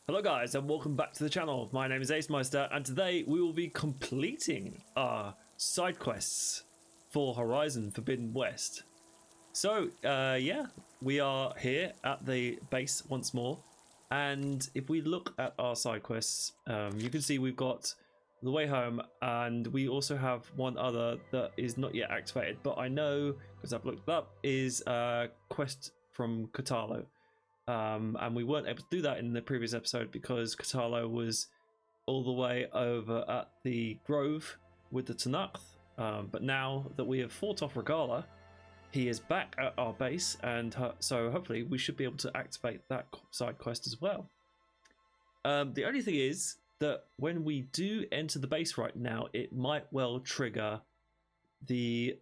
Hello guys and welcome back to the channel. My name is AceMeister and today we will be completing our side quests for Horizon Forbidden West. So yeah, we are here at the base once more, and if we look at our side quests, you can see we've got the way home, and we also have one other that is not yet activated, but I know because I've looked it up is a quest from Katalo. And we weren't able to do that in the previous episode because Katalo was all the way over at the Grove with the Tanakh. But now that we have fought off Regala, he is back at our base, and so hopefully we should be able to activate that side quest as well. The only thing is that when we do enter the base right now, it might well trigger the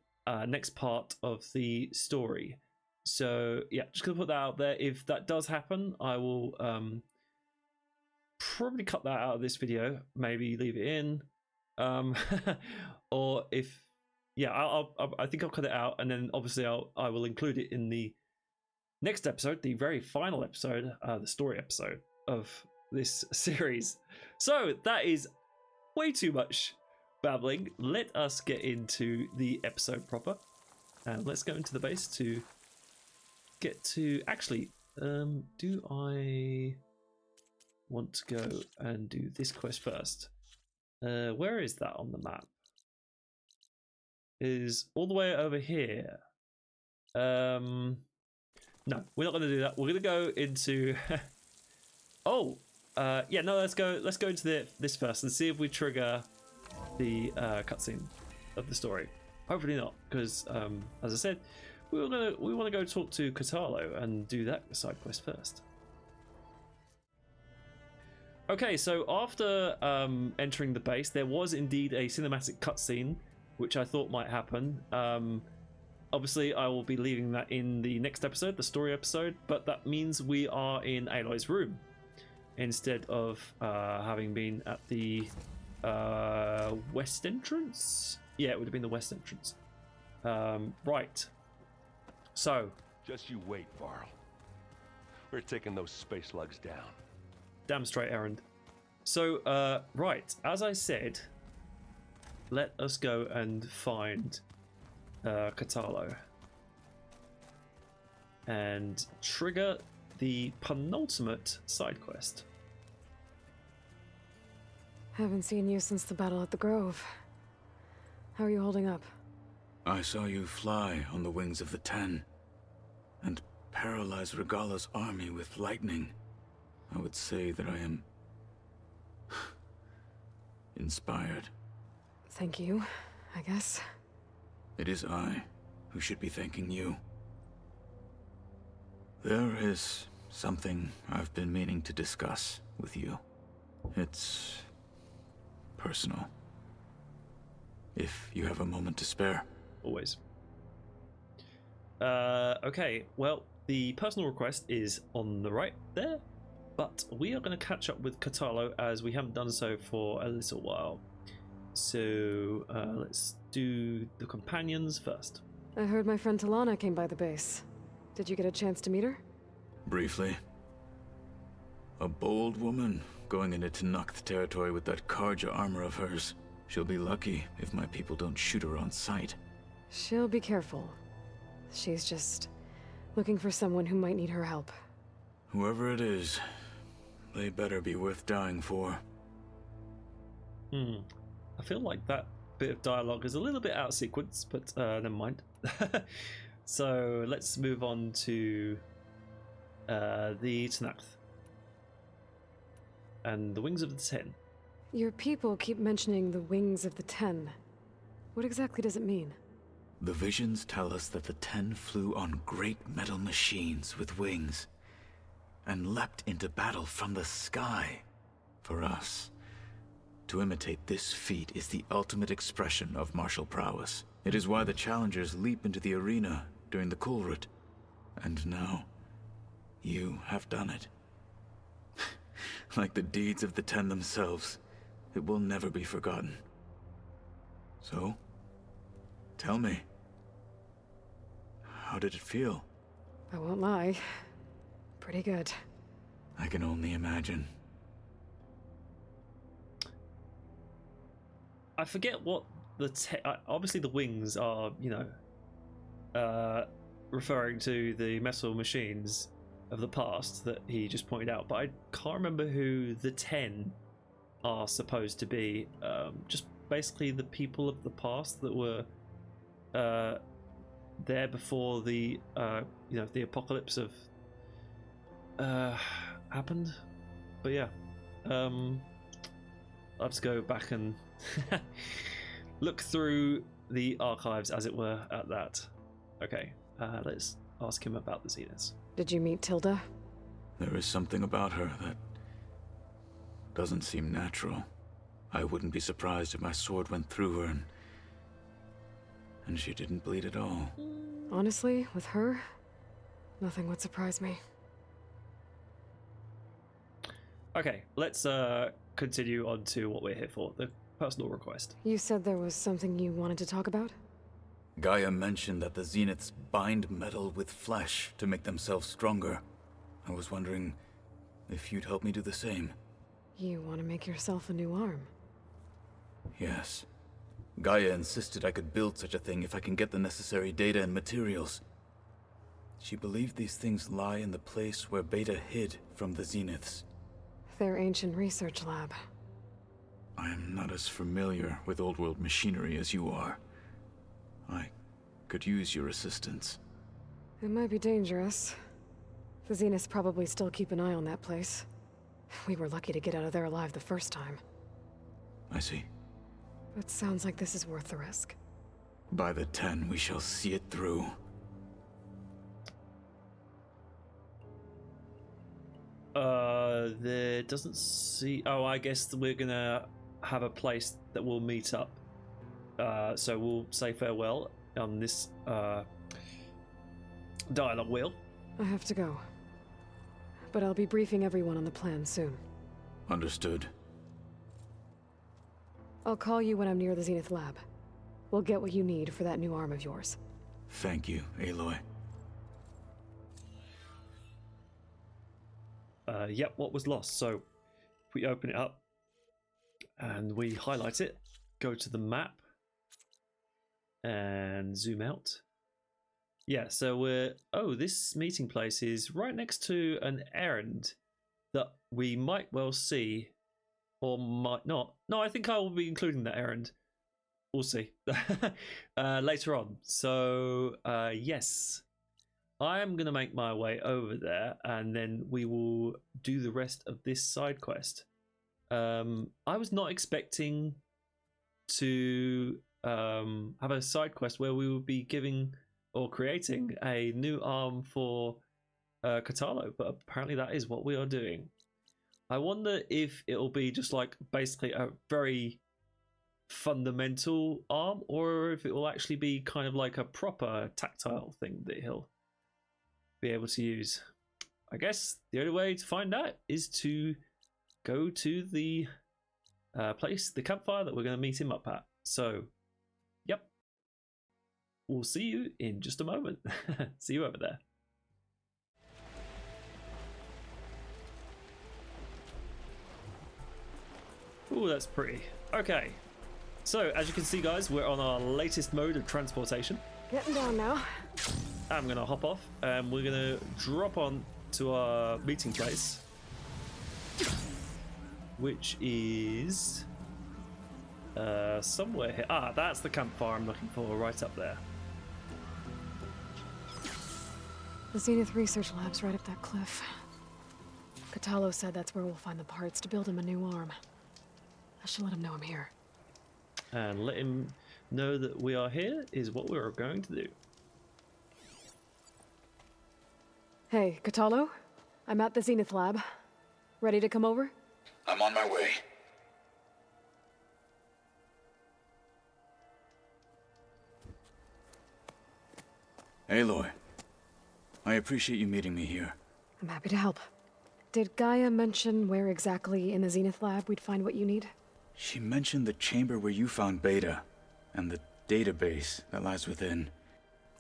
next part of the story. So yeah, just gonna put that out there. If that does happen, I will probably cut that out of this video, maybe leave it in, or if yeah, I think I'll cut it out, and then obviously I will include it in the next episode, the very final episode, the story episode of this series. So that is way too much babbling. Let us get into the episode proper, and let's go into the base to get to actually do I want to go and do this quest first? Where is that on the map? Is all the way over here. No, we're not going to do that. We're going to go into oh yeah, no, let's go into this first and see if we trigger the cutscene of the story. Hopefully not, because as I said, we want to go talk to Katalo and do that side quest first. Okay, so after entering the base, there was indeed a cinematic cutscene, which I thought might happen. Obviously, I will be leaving that in the next episode, the story episode, but that means we are in Aloy's room instead of having been at the west entrance. Yeah, it would have been the west entrance. Right. So, just you wait, Varl. We're taking those space lugs down. Damn straight, Errand. So, right, as I said, let us go and find Katalo and trigger the penultimate side quest. Haven't seen you since the battle at the Grove. How are you holding up? I saw you fly on the wings of the Ten, and paralyze Regala's army with lightning. I would say that I am inspired. Thank you, I guess. It is I who should be thanking you. There is something I've been meaning to discuss with you. It's personal. If you have a moment to spare. Always. Okay, well, the personal request is on the right there, but we are going to catch up with Katalo as we haven't done so for a little while. So let's do the companions first. I heard my friend Talana came by the base. Did you get a chance to meet her? Briefly. A bold woman going into Tanakh territory with that Karja armor of hers. She'll be lucky if my people don't shoot her on sight. She'll be careful. She's just looking for someone who might need her help. Whoever it is, they better be worth dying for. I feel like that bit of dialogue is a little bit out of sequence, but never mind. So let's move on to the Tanakh and the Wings of the Ten. Your people keep mentioning the Wings of the Ten. What exactly does it mean? The visions tell us that the Ten flew on great metal machines with wings and leapt into battle from the sky. For us, to imitate this feat is the ultimate expression of martial prowess. It is why the challengers leap into the arena during the Kulrut. And now, you have done it. Like the deeds of the Ten themselves, it will never be forgotten. So, tell me, how did it feel? I won't lie. Pretty good. I can only imagine. I forget what the obviously the wings are, you know, referring to the metal machines of the past that he just pointed out, but I can't remember who the 10 are supposed to be. Just basically the people of the past that were there before the you know, the apocalypse of happened. But yeah, I'll have to go back and look through the archives, as it were, at that. Okay, let's ask him about the Zeniths. Did you meet Tilda? There is something about her that doesn't seem natural. I wouldn't be surprised if my sword went through her and she didn't bleed at all. Honestly, with her, nothing would surprise me. Okay, let's continue on to what we're here for, the personal request. You said there was something you wanted to talk about? Gaia mentioned that the Zeniths bind metal with flesh to make themselves stronger. I was wondering if you'd help me do the same. You want to make yourself a new arm? Yes. Gaia insisted I could build such a thing if I can get the necessary data and materials. She believed these things lie in the place where Beta hid from the Zeniths. Their ancient research lab. I am not as familiar with old-world machinery as you are. I could use your assistance. It might be dangerous. The Zeniths probably still keep an eye on that place. We were lucky to get out of there alive the first time. I see. It sounds like this is worth the risk. By the 10, we shall see it through. There doesn't see... Oh, I guess we're gonna have a place that we'll meet up. So we'll say farewell on this dialogue wheel. I have to go. But I'll be briefing everyone on the plan soon. Understood. I'll call you when I'm near the Zenith lab. We'll get what you need for that new arm of yours. Thank you, Aloy. Yep, what was lost? So if we open it up and we highlight it, go to the map and zoom out. Yeah, so we're... Oh, this meeting place is right next to an errand that we might well see or might not. No, I think I will be including that errand. We'll see. Later on. So, yes. I am going to make my way over there and then we will do the rest of this side quest. I was not expecting to have a side quest where we would be giving or creating a new arm for Katalo, but apparently that is what we are doing. I wonder if it'll be just like basically a very fundamental arm, or if it will actually be kind of like a proper tactile thing that he'll be able to use. I guess the only way to find out is to go to the place, the campfire that we're going to meet him up at. So, yep. We'll see you in just a moment. See you over there. Ooh, that's pretty. Okay. So, as you can see, guys, we're on our latest mode of transportation. Getting down now. I'm going to hop off and we're going to drop on to our meeting place, which is somewhere here. Ah, that's the campfire I'm looking for, right up there. The Zenith Research Lab's right up that cliff. Katalo said that's where we'll find the parts to build him a new arm. I should let him know I'm here. And let him know that we are here is what we're going to do. Hey, Katalo? I'm at the Zenith Lab. Ready to come over? I'm on my way. Aloy, I appreciate you meeting me here. I'm happy to help. Did Gaia mention where exactly in the Zenith Lab we'd find what you need? She mentioned the chamber where you found Beta, and the database that lies within.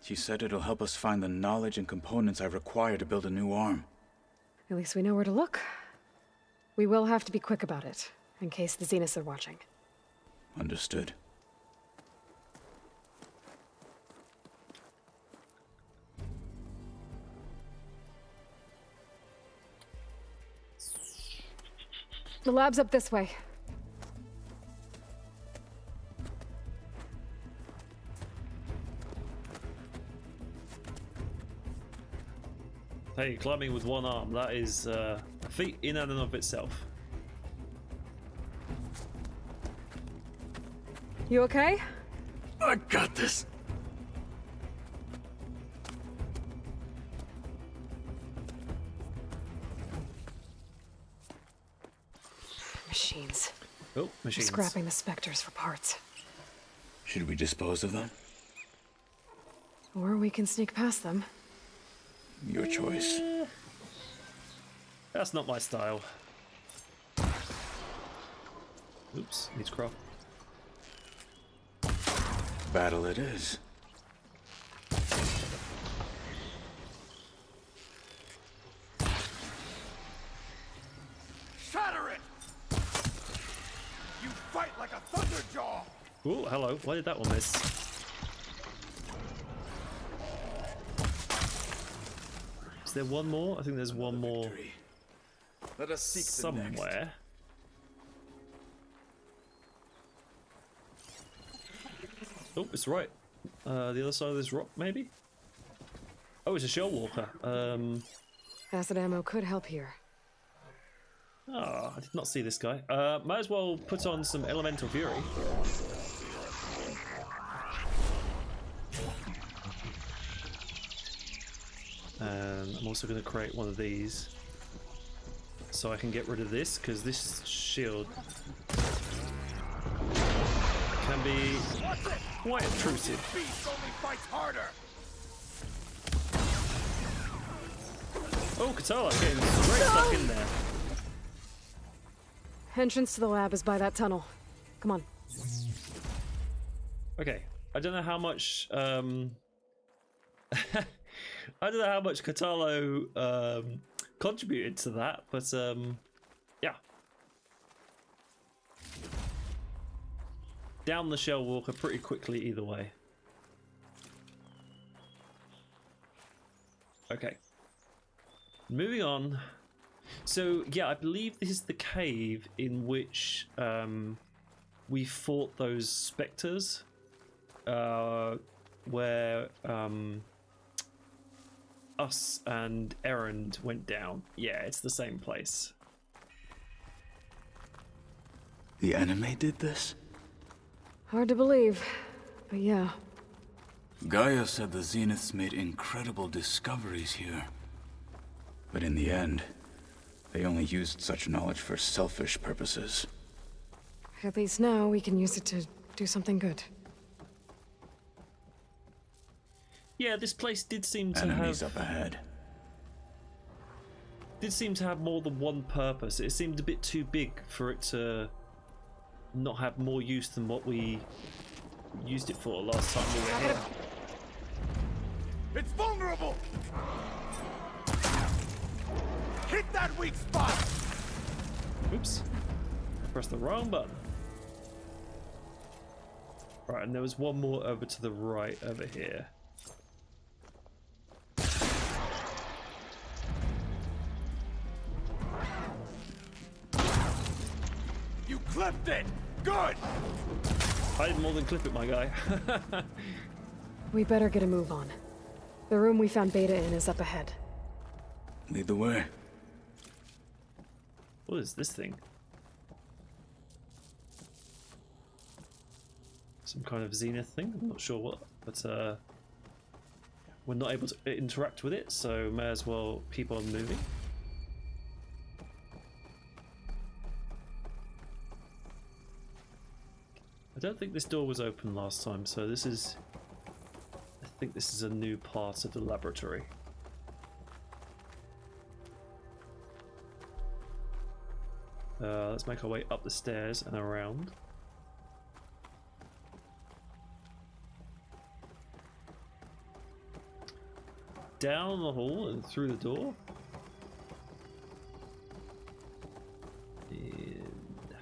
She said it'll help us find the knowledge and components I require to build a new arm. At least we know where to look. We will have to be quick about it, in case the Zeniths are watching. Understood. The lab's up this way. Hey, climbing with one arm, that is a feat in and of itself. You okay? I got this. Machines. Oh, machines. Scrapping the specters for parts. Should we dispose of them? Or we can sneak past them. Your choice. That's not my style. Oops, needs crop. Battle it is. Shatter it! You fight like a thunderjaw! Oh, hello. Why did that one miss? Is there one more? I think there's one more Victory. Let us seek the next. somewhere. Oh, it's right. The other side of this rock, maybe? Oh, it's a shell walker. Acid ammo could help here. Oh, I did not see this guy. Might as well put on some elemental fury. And I'm also going to create one of these so I can get rid of this, because this shield can be quite intrusive. Beast only fights harder! Oh, Katala getting straight stuck in there. Entrance to the lab is by that tunnel. Come on. Okay, I don't know how much I don't know how much Katalo contributed to that, but yeah. Down the shell walker pretty quickly either way. Okay. Moving on. So yeah, I believe this is the cave in which we fought those specters, where us and Errand went down. Yeah, it's the same place. The enemy did this? Hard to believe, but yeah. Gaia said the Zeniths made incredible discoveries here. But in the end, they only used such knowledge for selfish purposes. At least now we can use it to do something good. Yeah, this place did seem to Enemies have up ahead. did seem to have more than one purpose. It seemed a bit too big for it to not have more use than what we used it for last time we were here. It's vulnerable! Hit that weak spot! Oops. Press the wrong button. Right, and there was one more over to the right over here. You clipped it! Good! I did more than clip it, my guy. We better get a move on. The room we found Beta in is up ahead. Lead the way. What is this thing? Some kind of zenith thing? I'm not sure what, but we're not able to interact with it, so may as well keep on moving. I don't think this door was open last time, so this is... I think this is a new part of the laboratory. Let's make our way up the stairs and around. Down the hall and through the door. And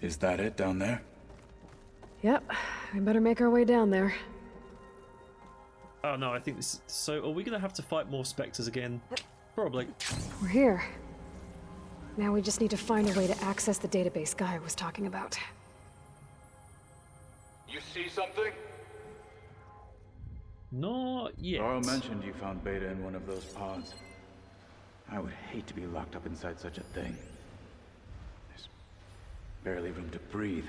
Is that it down there? Yep, we better make our way down there. Oh no, I think this is... So, are we gonna have to fight more specters again? Probably. We're here. Now we just need to find a way to access the database Guy was talking about. You see something? Not yet. Carl mentioned you found Beta in one of those pods. I would hate to be locked up inside such a thing. There's barely room to breathe.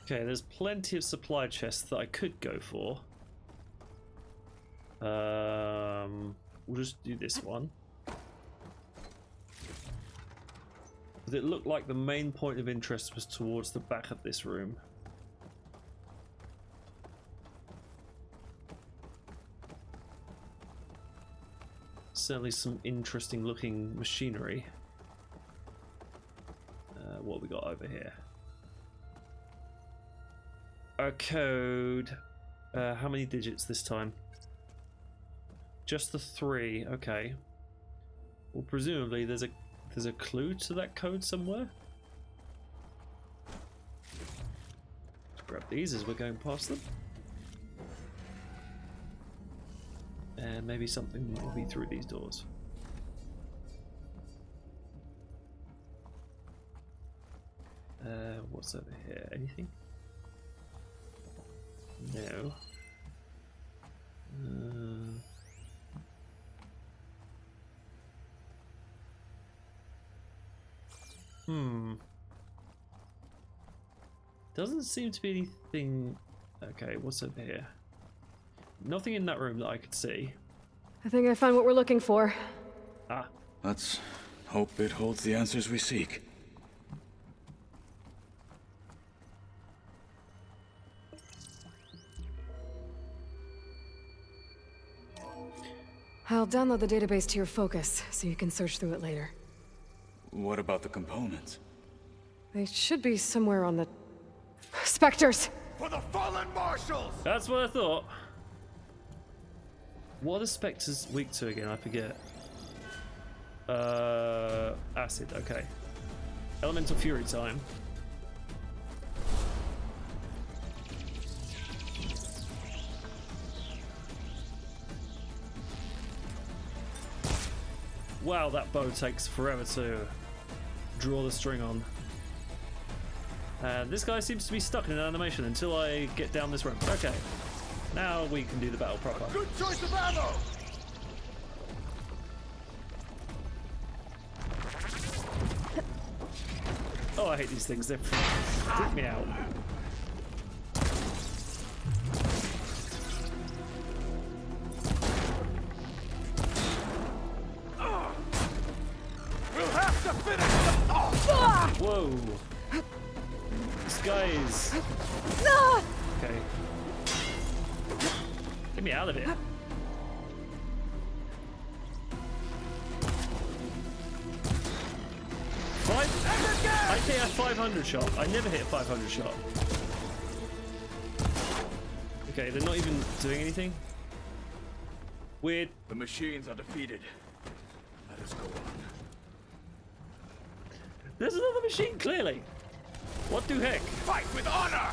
Okay, there's plenty of supply chests that I could go for. We'll just do this one. But it looked like the main point of interest was towards the back of this room. Certainly some interesting looking machinery. What we got over here? A code. How many digits this time? Just the 3. Okay. Well, presumably there's a clue to that code somewhere. Let's grab these as we're going past them. And maybe something will be through these doors. What's over here? Anything? No. Doesn't seem to be anything. Okay, what's over here? Nothing in that room that I could see. I think I found what we're looking for. Ah. Let's hope it holds the answers we seek. I'll download the database to your focus, so you can search through it later. What about the components? They should be somewhere on the... Spectres! For the fallen marshals! That's what I thought. What are the spectres weak to again? I forget. Acid, okay. Elemental fury time. Wow, that bow takes forever to draw the string on. And this guy seems to be stuck in an animation until I get down this ramp. Okay, now we can do the battle proper. Good choice of ammo! Oh, I hate these things. They freak me out. We'll have to finish them off! Whoa. This guy is... Okay. Get me out of here. I hit a 500 shot. I never hit a 500 shot. Okay, they're not even doing anything. Weird. The machines are defeated. Let us go on. There's another machine, clearly. What the heck? Fight with honor!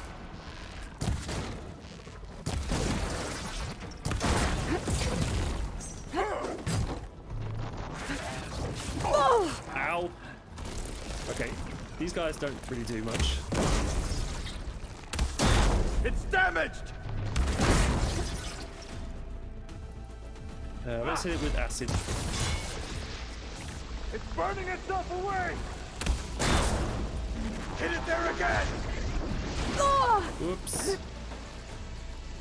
Ow. Okay, these guys don't really do much. It's damaged! Let's hit it with acid. It's burning itself away! Hit it there again! Whoops.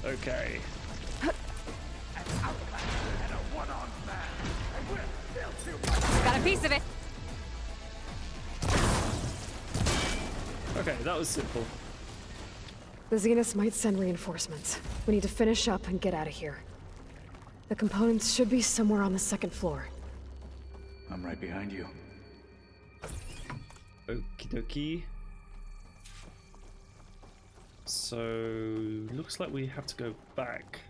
Okay. An outlander and a one-armed man. And we're still too much. Got a piece of it. Okay, that was simple. The Zeniths might send reinforcements. We need to finish up and get out of here. The components should be somewhere on the second floor. I'm right behind you. Okie dokie. So, looks like we have to go back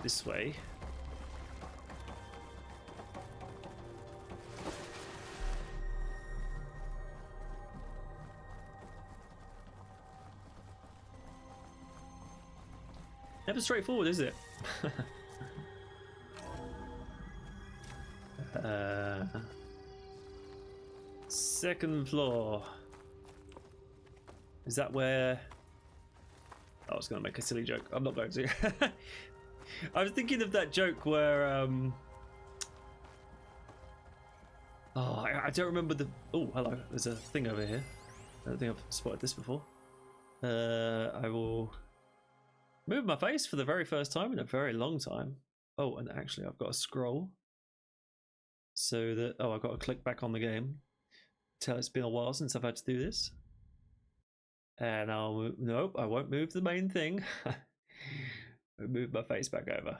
this way. never straightforward, is it? Second floor. Is that where... I was going to make a silly joke. I'm not going to. I was thinking of that joke where... Oh, I don't remember the... Oh, hello. There's a thing over here. I don't think I've spotted this before. I will move my face for the very first time in a very long time. Oh, and actually I've got to scroll. So that... Oh, I've got to click back on the game. Tell it's been a while since I've had to do this. And I'll move... Nope, I won't move the main thing. I'll move my face back over.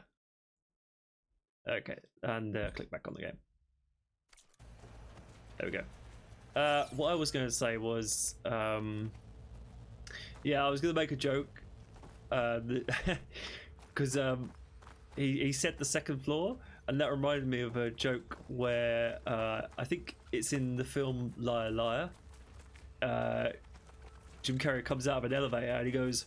Okay, and click back on the game. There we go. What I was going to say was... yeah, I was going to make a joke. Because he said the second floor, and that reminded me of a joke where I think it's in the film Liar Liar. Jim Carrey comes out of an elevator and he goes,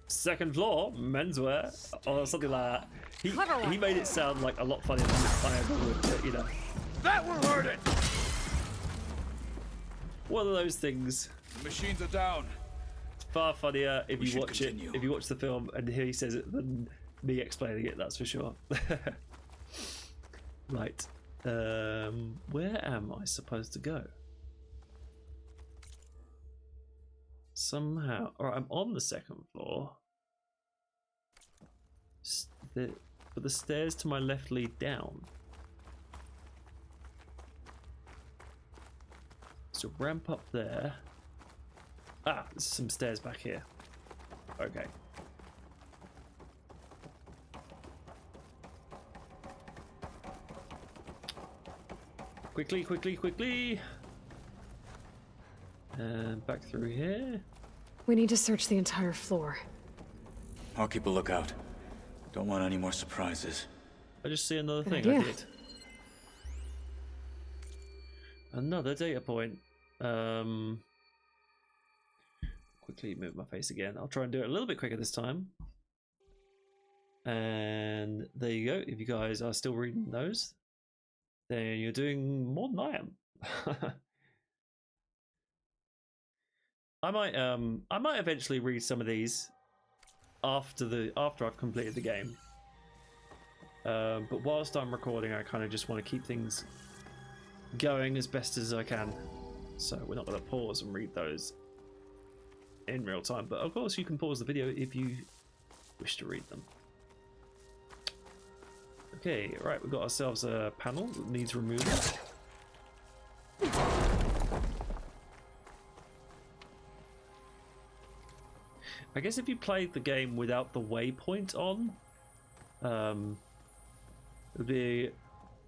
"Second floor, menswear," or something like that. He made it sound like a lot funnier than I ever would, but, you know. That will hurt it! One of those things. The machines are down. It's far funnier if you watch continue. it, if you watch the film and hear he says it than me explaining it, that's for sure. Right. Where am I supposed to go? Somehow. Alright, I'm on the second floor. But the stairs to my left lead down. So ramp up there. Ah, there's some stairs back here. Okay. Quickly, quickly, quickly. And back through here. We need to search the entire floor. I'll keep a lookout. Don't want any more surprises. I just see another Good thing idea. I did. Another data point. Quickly move my face again. I'll try and do it a little bit quicker this time. And there you go. If you guys are still reading those, then you're doing more than I am. I might eventually read some of these after I've completed the game. But whilst I'm recording, I kind of just want to keep things going as best as I can. So we're not going to pause and read those in real time. But of course, you can pause the video if you wish to read them. Okay, right, we've got ourselves a panel that needs removal. I guess if you played the game without the waypoint on, it would be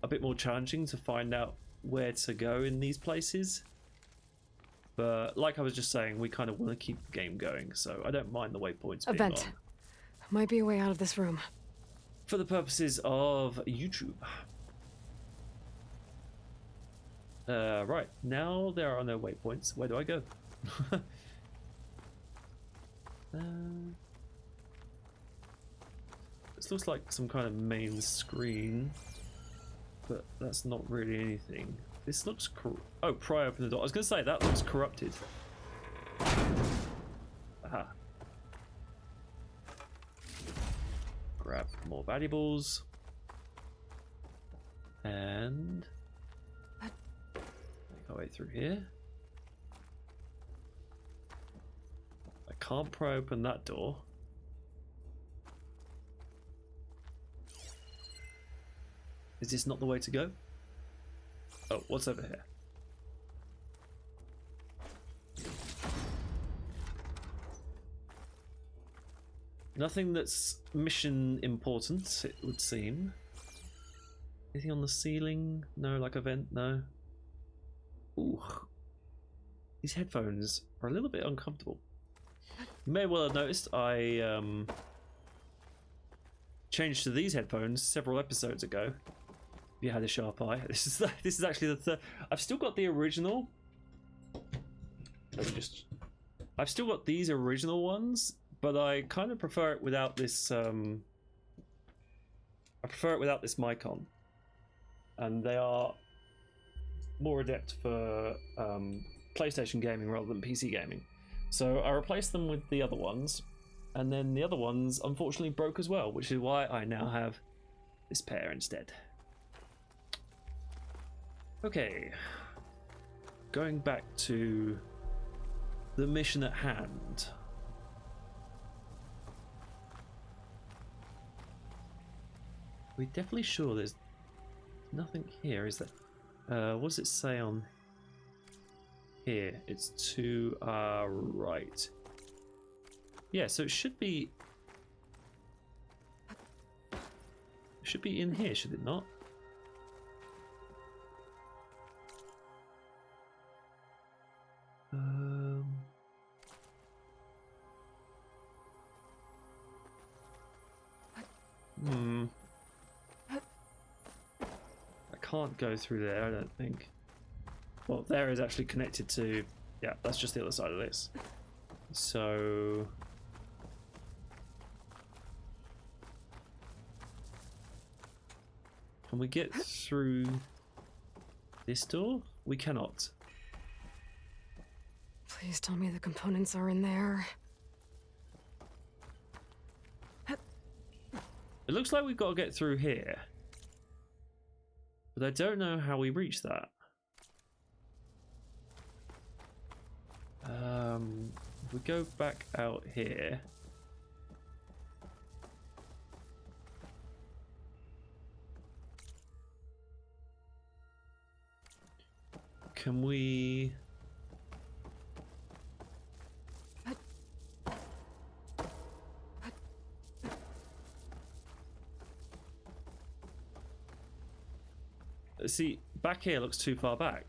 a bit more challenging to find out where to go in these places. But like I was just saying, we kind of want to keep the game going, so I don't mind the waypoints being Vent. on. Might be a way out of this room. For the purposes of YouTube. Right, now there are no waypoints. Where do I go? This looks like some kind of main screen, but that's not really anything. This looks oh, pry open the door. I was going to say that looks corrupted. Aha. Grab more valuables. And make our way through here. I can't pry open that door. Is this not the way to go? Oh, what's over here? Nothing that's mission important, it would seem. Anything on the ceiling? No, like a vent? No. Ooh. These headphones are a little bit uncomfortable. You may well have noticed I changed to these headphones several episodes ago. If you had a sharp eye. This is actually the third. I've still got the original. I've still got these original ones, but I kind of prefer it without this I prefer it without this mic on. And they are more adept for PlayStation gaming rather than PC gaming. So I replaced them with the other ones, and then the other ones unfortunately broke as well, which is why I now have this pair instead. Okay, going back to the mission at hand. We're definitely sure there's nothing here, is there? What does it say on here? It's to our right. Yeah, so it should be in here, should it not? I can't go through there, I don't think. Well, there is actually connected to... Yeah, that's just the other side of this. So... Can we get through this door? We cannot. Please tell me the components are in there. It looks like we've got to get through here. But I don't know how we reach that. If we go back out here... Can we... See, back here looks too far back.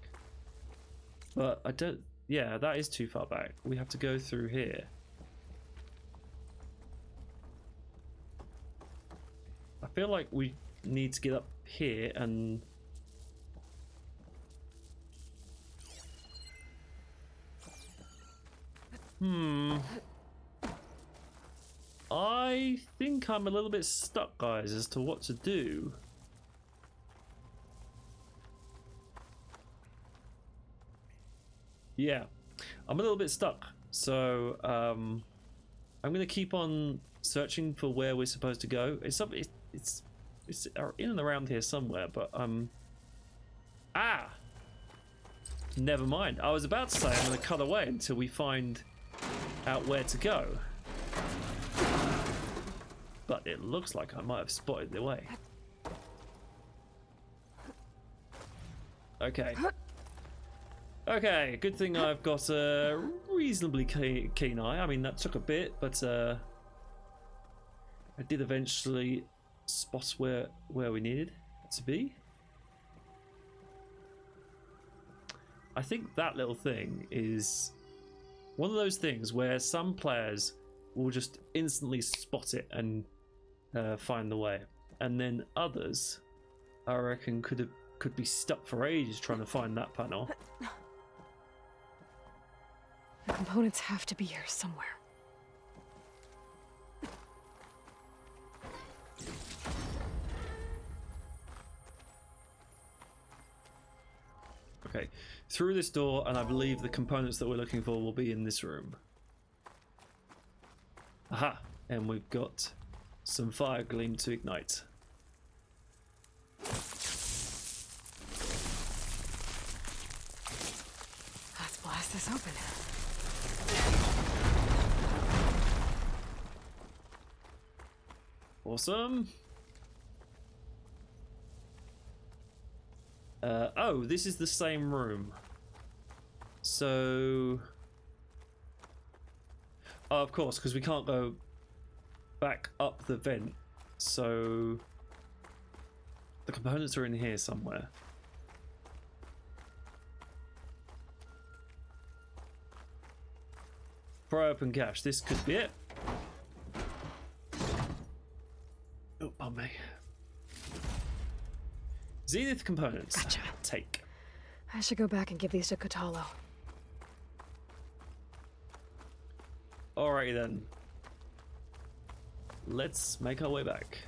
But I don't... Yeah, that is too far back. We have to go through here. I feel like we need to get up here and... I think I'm a little bit stuck, guys, as to what to do. Yeah, I'm a little bit stuck. So I'm going to keep on searching for where we're supposed to go. It's in and around here somewhere, but never mind. I was about to say I'm going to cut away until we find out where to go. But it looks like I might have spotted the way. Okay. Okay, good thing I've got a reasonably keen eye. I mean, that took a bit, but I did eventually spot where we needed to be. I think that little thing is one of those things where some players will just instantly spot it and find the way, and then others, I reckon, could be stuck for ages trying to find that panel. The components have to be here somewhere. Okay, through this door, and I believe the components that we're looking for will be in this room. Aha! And we've got some fire gleam to ignite. Let's blast this open. Awesome. Oh, this is the same room. So... Oh, of course, because we can't go back up the vent. So... The components are in here somewhere. Pry open cache. This could be it. Oh, pardon me. Zenith components. Gotcha. Take. I should go back and give these to Katalo. Alrighty then. Let's make our way back.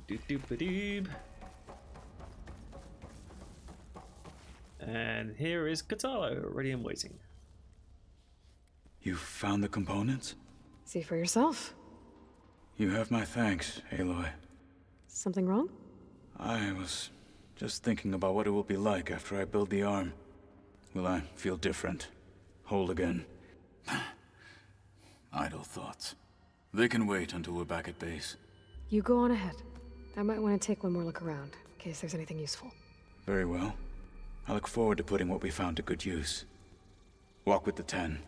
Doob. And here is Katalo, ready and waiting. You found the components? See for yourself. You have my thanks, Aloy. Something wrong? I was just thinking about what it will be like after I build the arm. Will I feel different? Whole again? Idle thoughts. They can wait until we're back at base. You go on ahead. I might want to take one more look around, in case there's anything useful. Very well. I look forward to putting what we found to good use. Walk with the 10.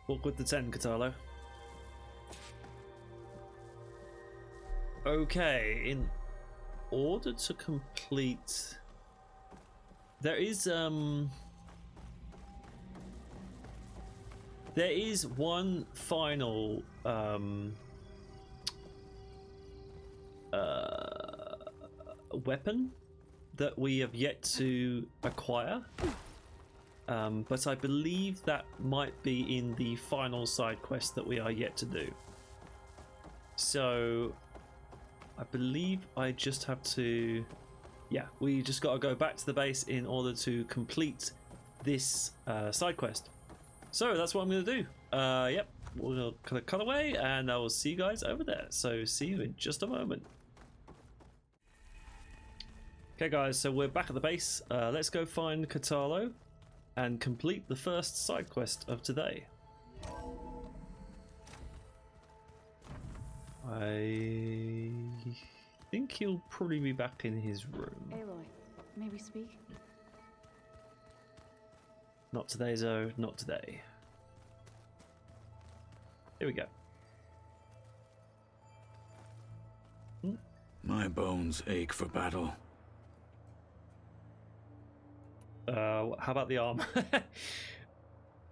Walk with the 10, Katalo. Okay, in order to complete... There is one final weapon that we have yet to acquire, but I believe that might be in the final side quest that we are yet to do. So I believe I just have to, yeah, we just got to go back to the base in order to complete this side quest. So that's what I'm going to do. Yep, we'll cut away and I will see you guys over there. So see you in just a moment. Okay guys, so we're back at the base. Let's go find Katalo and complete the first side quest of today. I think he'll probably be back in his room. Aloy, may we speak? Not today, Zoe, not today. Here we go. My bones ache for battle. How about the arm?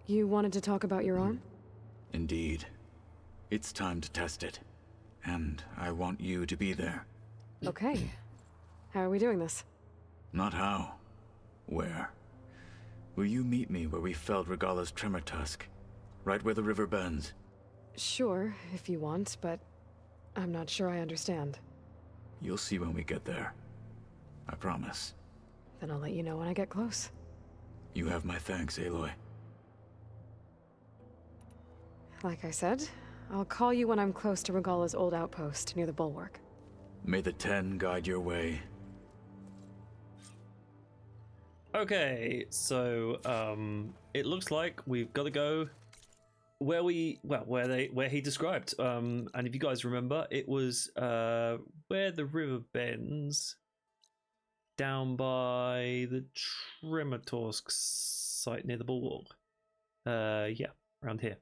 You wanted to talk about your arm? Indeed. It's time to test it. And I want you to be there. Okay. How are we doing this? Not how. Where? Will you meet me where we felled Regala's tremor tusk? Right where the river bends? Sure, if you want, but I'm not sure I understand. You'll see when we get there. I promise. Then I'll let you know when I get close. You have my thanks, Aloy. Like I said, I'll call you when I'm close to Regala's old outpost near the bulwark. May the 10 guide your way. Okay, so it looks like we've got to go where he described. And if you guys remember, it was where the river bends down by the Trematorsk site near the bulwark. Yeah, around here.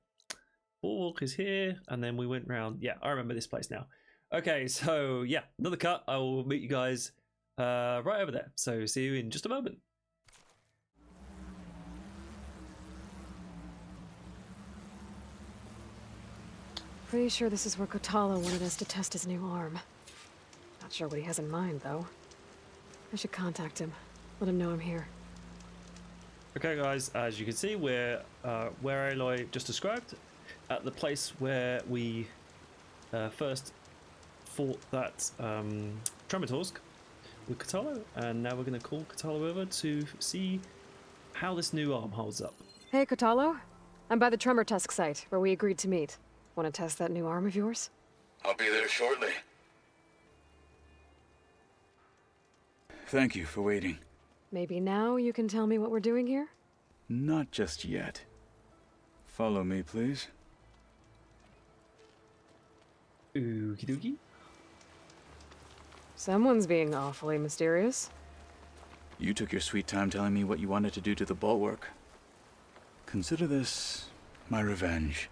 Bulwark is here, and then we went round. Yeah, I remember this place now. Okay, so yeah, another cut. I will meet you guys right over there. So see you in just a moment. Pretty sure this is where Kotalo wanted us to test his new arm. Not sure what he has in mind, though. I should contact him. Let him know I'm here. Okay, guys, as you can see, we're where Aloy just described, at the place where we first fought that Trematorsk with Kotalo, and now we're going to call Kotalo over to see how this new arm holds up. Hey, Kotalo. I'm by the Tremor Tusk site, where we agreed to meet. Want to test that new arm of yours? I'll be there shortly. Thank you for waiting. Maybe now you can tell me what we're doing here? Not just yet. Follow me, please. Okie dokie. Someone's being awfully mysterious. You took your sweet time telling me what you wanted to do to the bulwark. Consider this my revenge.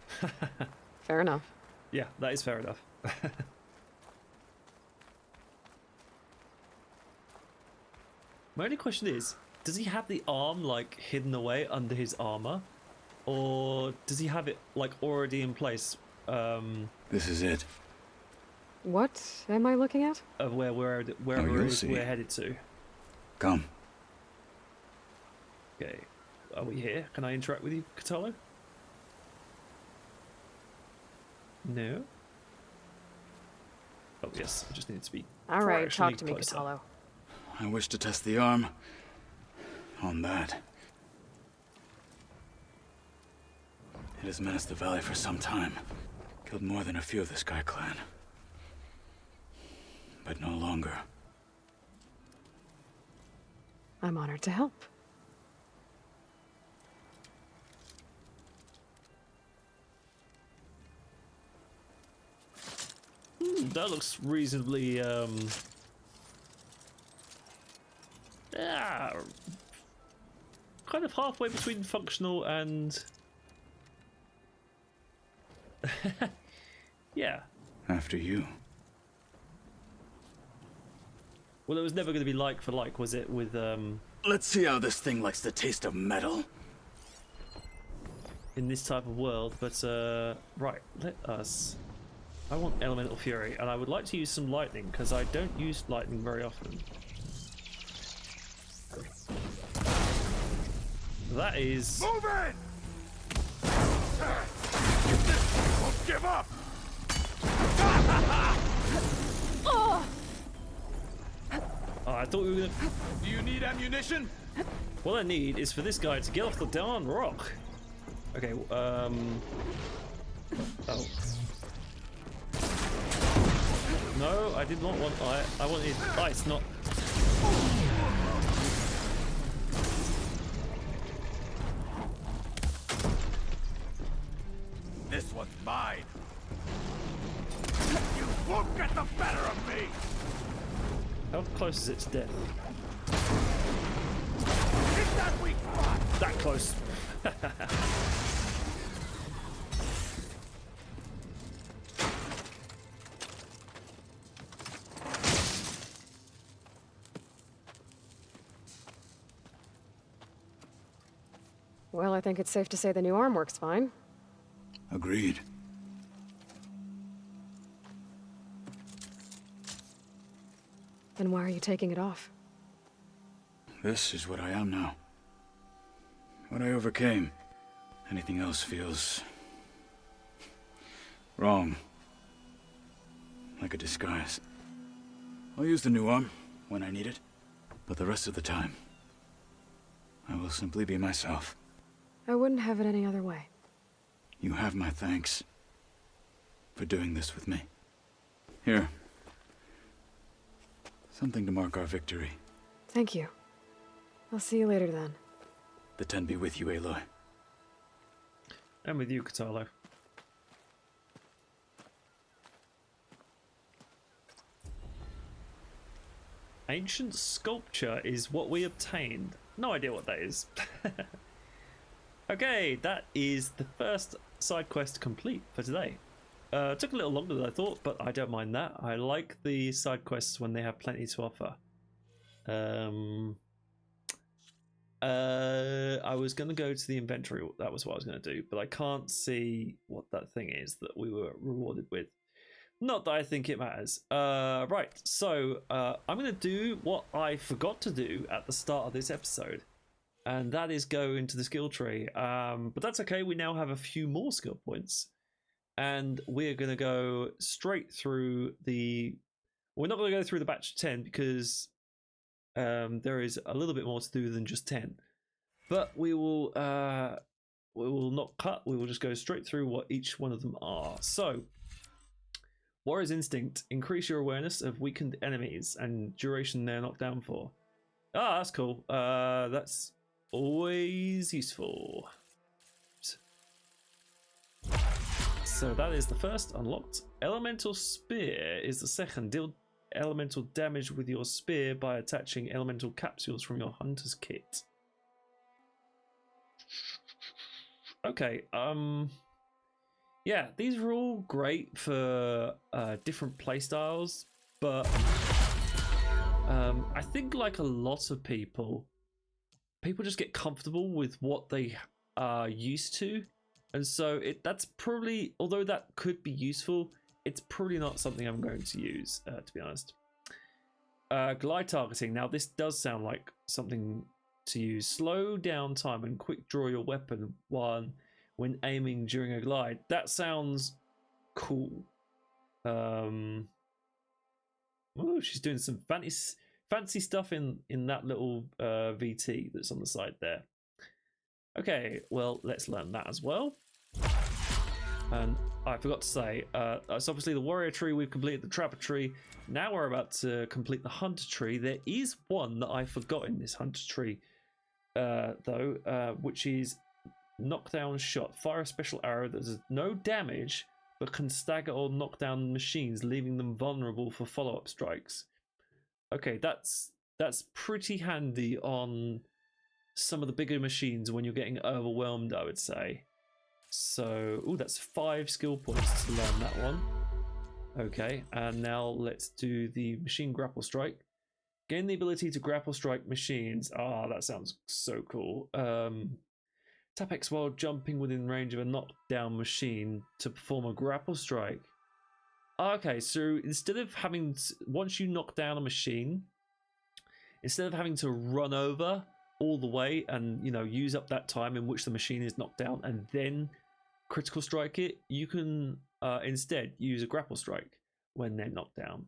Fair enough. Yeah, that is fair enough. My only question is, does he have the arm like hidden away under his armor, or does he have it like already in place? This is it. What am I looking at? Of wherever you'll it is see. we're headed to. Come. Okay, are we here? Can I interact with you, Kotalo? No. Oh yes, I just need to be. All right, talk fractionally to me, closer. Catalo. I wish to test the arm on that. It has menaced the valley for some time. Killed more than a few of the Sky Clan. But no longer. I'm honored to help. That looks reasonably yeah, kind of halfway between functional and yeah. After you. Well, it was never going to be like for like, was it? With Let's see how this thing likes the taste of metal. in this type of world, but right, let us. I want elemental fury, and I would like to use some lightning because I don't use lightning very often. That is. Move in! Won't give up! Oh, I thought we were gonna. Do you need ammunition? What I need is for this guy to get off the darn rock. Okay, oh. No, I did not want I wanted ice, not. This one's mine. You won't get the better of me! How close is it to death? Hit that weak spot! That close. Well, I think it's safe to say the new arm works fine. Agreed. Then why are you taking it off? This is what I am now. What I overcame. Anything else feels wrong. Like a disguise. I'll use the new arm when I need it, but the rest of the time, I will simply be myself. I wouldn't have it any other way. You have my thanks for doing this with me. Here. Something to mark our victory. Thank you. I'll see you later then. The 10 be with you, Aloy. And with you, Catalo. Ancient sculpture is what we obtained. No idea what that is. Okay, that is the first side quest complete for today. It took a little longer than I thought, but I don't mind that. I like the side quests when they have plenty to offer. I was going to go to the inventory. That was what I was going to do, but I can't see what that thing is that we were rewarded with. Not that I think it matters. Right, so I'm going to do what I forgot to do at the start of this episode, and that is go into the skill tree. But that's okay. We now have a few more skill points, and we're going to go straight through the. We're not going to go through the batch of 10 because there is a little bit more to do than just 10. But we will not cut. We will just go straight through what each one of them are. So, Warrior's Instinct. Increase your awareness of weakened enemies and duration they're knocked down for. Ah, that's cool. That's always useful. So that is the first unlocked. Elemental Spear is the second. Deal elemental damage with your spear by attaching elemental capsules from your hunter's kit. Okay, yeah, these are all great for different playstyles, but I think like a lot of people just get comfortable with what they are used to, and so that's probably, although that could be useful, it's probably not something I'm going to use, to be honest. Glide targeting. Now this does sound like something to use. Slow down time and quick draw your weapon when aiming during a glide. That sounds cool. Oh, she's doing some fancy stuff in that little VT that's on the side there. Okay, well, let's learn that as well. And I forgot to say, it's obviously the warrior tree. We've completed the trapper tree. Now we're about to complete the hunter tree. There is one that I forgot in this hunter tree, though, which is knockdown shot. Fire a special arrow that does no damage, but can stagger or knock down machines, leaving them vulnerable for follow-up strikes. Okay, that's pretty handy on some of the bigger machines when you're getting overwhelmed, I would say. So, oh, that's 5 skill points to learn that one. Okay, and now let's do the machine grapple strike. Gain the ability to grapple strike machines. Ah, that sounds so cool. Tap X while jumping within range of a knockdown machine to perform a grapple strike. Okay, so instead of having once you knock down a machine, instead of having to run over all the way and, you know, use up that time in which the machine is knocked down and then critical strike it, you can instead use a grapple strike when they're knocked down.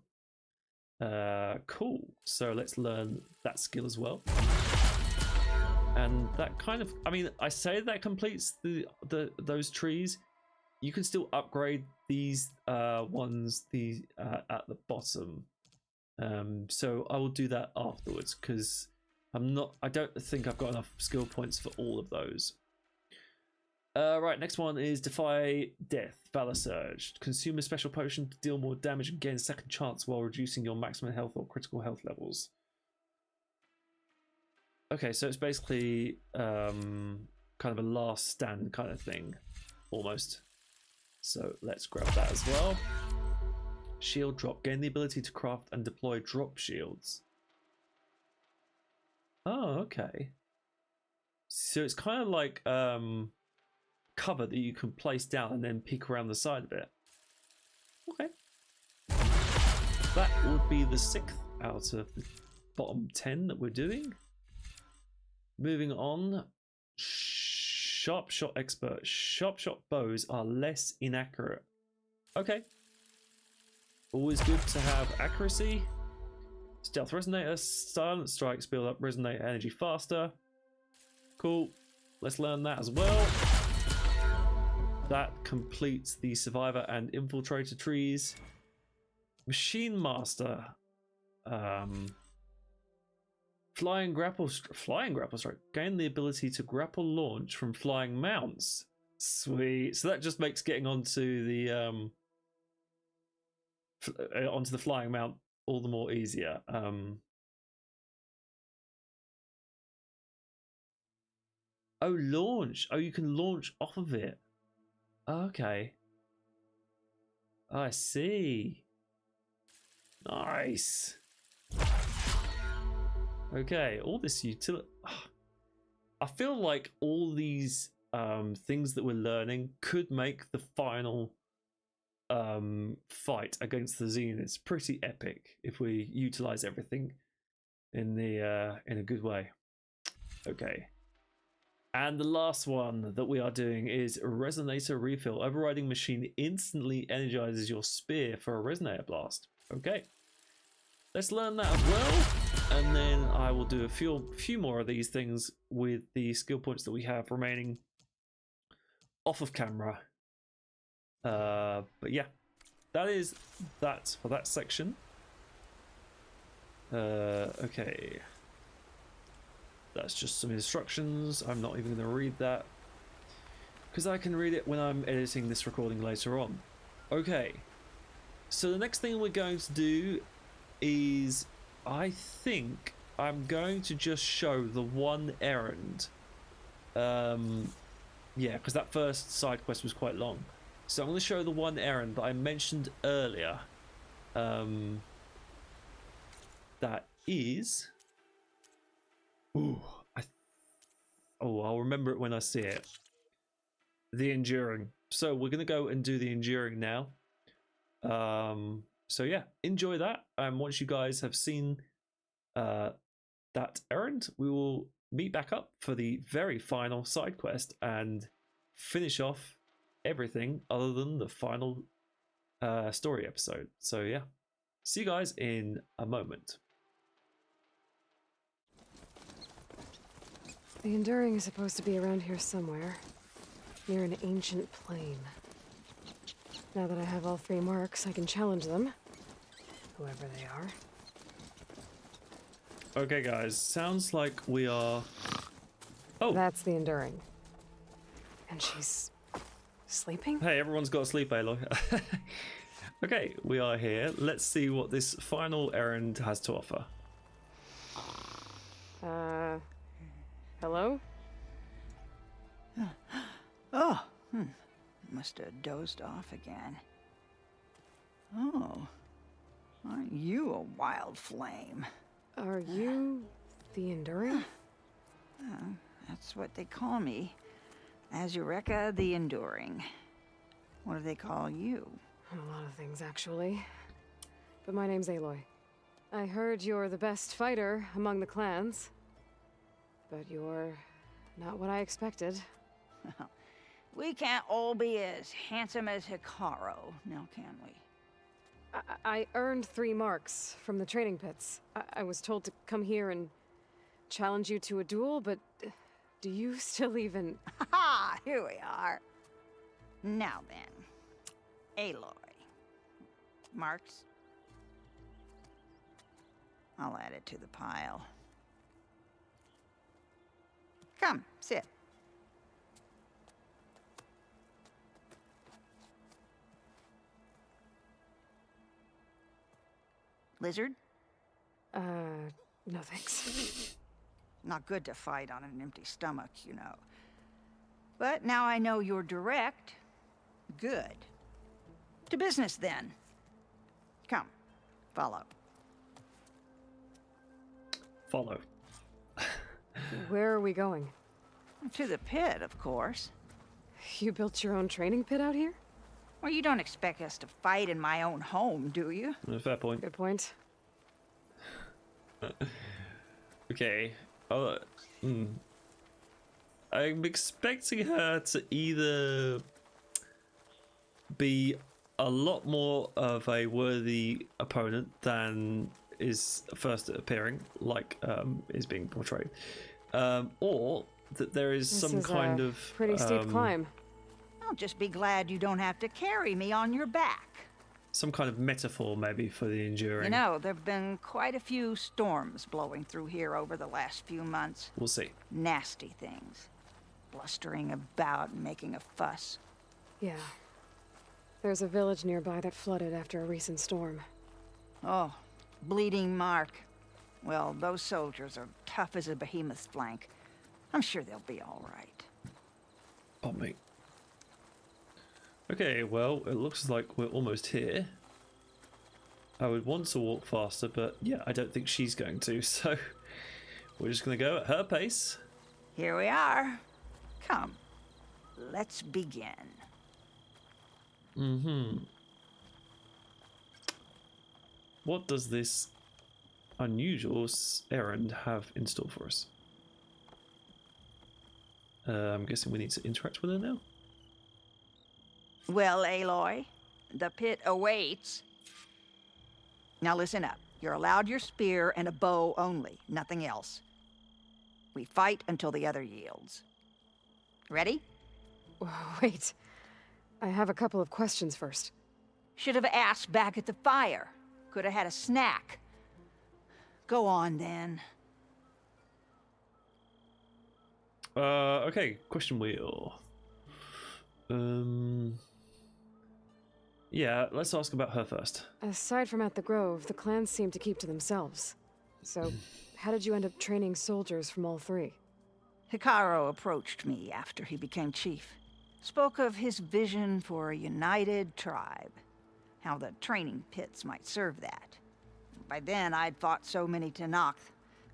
Cool. So let's learn that skill as well. And that kind of, I mean, I say that completes those trees. You can still upgrade these ones at the bottom. So I will do that afterwards because I don't think I've got enough skill points for all of those. Right, next one is Defy Death, Valor Surge. Consume a special potion to deal more damage and gain a second chance while reducing your maximum health or critical health levels. Okay, so it's basically kind of a last stand kind of thing, almost. So let's grab that as well. Shield drop. Gain the ability to craft and deploy drop shields. Oh, okay. So it's kind of like cover that you can place down and then peek around the side of it. Okay. That would be the 6th out of the bottom 10 that we're doing. Moving on. Sharp shot expert. Sharp shot bows are less inaccurate. Okay. Always good to have accuracy. Stealth resonator. Silent strikes build up resonator energy faster. Cool. Let's learn that as well. That completes the survivor and infiltrator trees. Machine master. Flying grapple strike. Gain the ability to grapple launch from flying mounts. Sweet. So that just makes getting onto the flying mount all the more easier. Oh, launch. Oh, you can launch off of it. Okay. I see. Nice. Okay, all this utility. I feel like all these things that we're learning could make the final fight against the Zeniths pretty epic if we utilize everything in a good way. Okay. And the last one that we are doing is Resonator Refill. Overriding machine instantly energizes your spear for a Resonator Blast. Okay. Let's learn that as well. And then I will do a few more of these things with the skill points that we have remaining off of camera. But yeah, that is that for that section. Okay. That's just some instructions. I'm not even going to read that because I can read it when I'm editing this recording later on. Okay, so the next thing we're going to do is, I think I'm going to just show the one errand. Yeah, because that first side quest was quite long. So I'm going to show the one errand that I mentioned earlier. That is... Ooh, I'll remember it when I see it. The Enduring. So we're going to go and do the Enduring now. So yeah, enjoy that. And once you guys have seen that errand, we will meet back up for the very final side quest and finish off everything other than the final story episode. So yeah, See you guys in a moment. The Enduring is supposed to be around here somewhere, near an ancient plain. Now that I have all 3 marks, I can challenge them, whoever they are. Okay, guys, sounds like we are... Oh! That's the Enduring. And she's... sleeping? Hey, everyone's got to sleep, Aloy. Okay, we are here. Let's see what this final errand has to offer. Hello? Oh, must have dozed off again. Oh, aren't you a wild flame? Are you the Enduring? That's what they call me. Azureka the Enduring. What do they call you? A lot of things, actually. But my name's Aloy. I heard you're the best fighter among the clans. But you're not what I expected. We can't all be as handsome as Hikaru, now can we? I earned 3 marks from the training pits. I was told to come here and challenge you to a duel, but do you still even... Ha! Here we are. Now then, Aloy. Marks? I'll add it to the pile. Come, sit. Lizard? No thanks. Not good to fight on an empty stomach, you know. But now I know you're direct. Good. To business, then. Come, follow. Follow. Where are we going? To the pit, of course. You built your own training pit out here? Well, you don't expect us to fight in my own home, do you? Fair point. Good point. Okay. I'm expecting her to either be a lot more of a worthy opponent than is first appearing, like is being portrayed, or that there is This some is kind a of pretty steep climb. I'll just be glad you don't have to carry me on your back. some kind of metaphor maybe for the enduring. You know, there've been quite a few storms blowing through here over the last few months. We'll see. Nasty things. Blustering about and making a fuss. Yeah. There's a village nearby that flooded after a recent storm. Oh, Bleeding Mark. Well, those soldiers are tough as a behemoth's flank. I'm sure they'll be all right. Oh, mate. Okay, well, it looks like we're almost here. I would want to walk faster, but yeah, I don't think she's going to, so we're just going to go at her pace. Here we are. Come, let's begin. What does this unusual errand have in store for us? I'm guessing we need to interact with her now. Well, Aloy, the pit awaits. Now listen up. You're allowed your spear and a bow only, nothing else. We fight until the other yields. Ready? Wait. I have a couple of questions first. Should have asked back at the fire. Could have had a snack. Go on, then. Okay, question wheel. Yeah, let's ask about her first. Aside from at the Grove, the clans seem to keep to themselves. So, how did you end up training soldiers from all three? Hikaru approached me after he became chief. Spoke of his vision for a united tribe. How the training pits might serve that. By then, I'd fought so many Tenakth.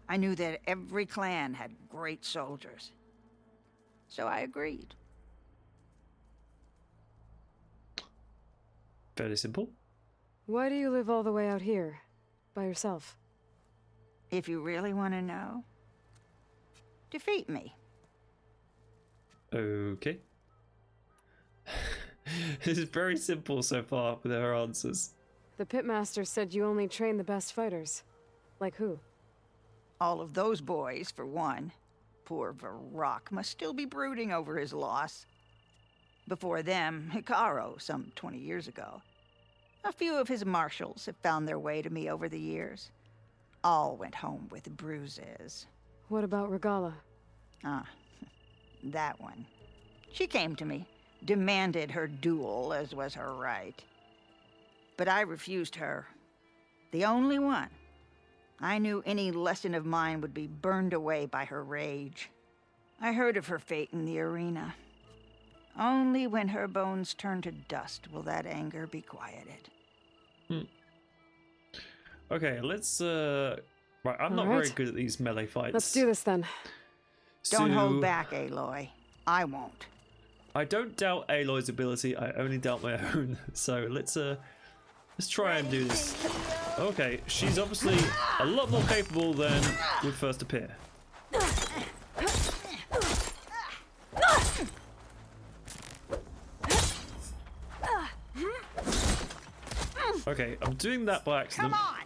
I knew that every clan had great soldiers. So I agreed. Fairly simple. Why do you live all the way out here, by yourself? If you really want to know, defeat me. Okay. This is very simple so far with her answers. The pitmaster said you only train the best fighters. Like who? All of those boys, for one. Poor Varrock must still be brooding over his loss. Before them, Hikaru, some 20 years ago. A few of his marshals have found their way to me over the years. All went home with bruises. What about Regala? Ah, that one. She came to me, demanded her duel, as was her right. But I refused her. The only one. I knew any lesson of mine would be burned away by her rage. I heard of her fate in the arena. Only when her bones turn to dust will that anger be quieted. Okay, let's right, I'm not All right. very good at these melee fights. Let's do this then. Don't So, hold back, Aloy. I won't. I don't doubt Aloy's ability, I only doubt my own. So let's try and do this. Okay, she's obviously a lot more capable than would first appear. Okay, I'm doing that by accident. Come on!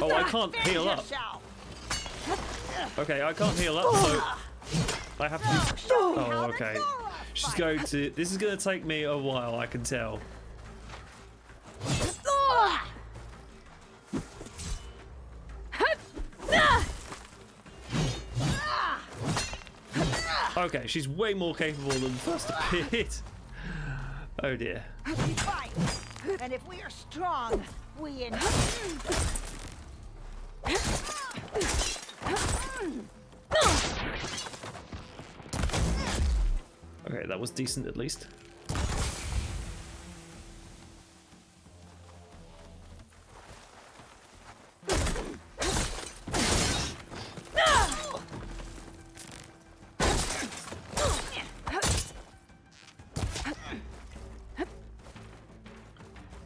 Oh, I can't heal up. Yourself. Okay, I can't heal up, so I have to. Oh, okay. She's going to. This is going to take me a while, I can tell. Okay, she's way more capable than first appeared. Oh dear. We fight, and if we are strong, we Okay, that was decent at least.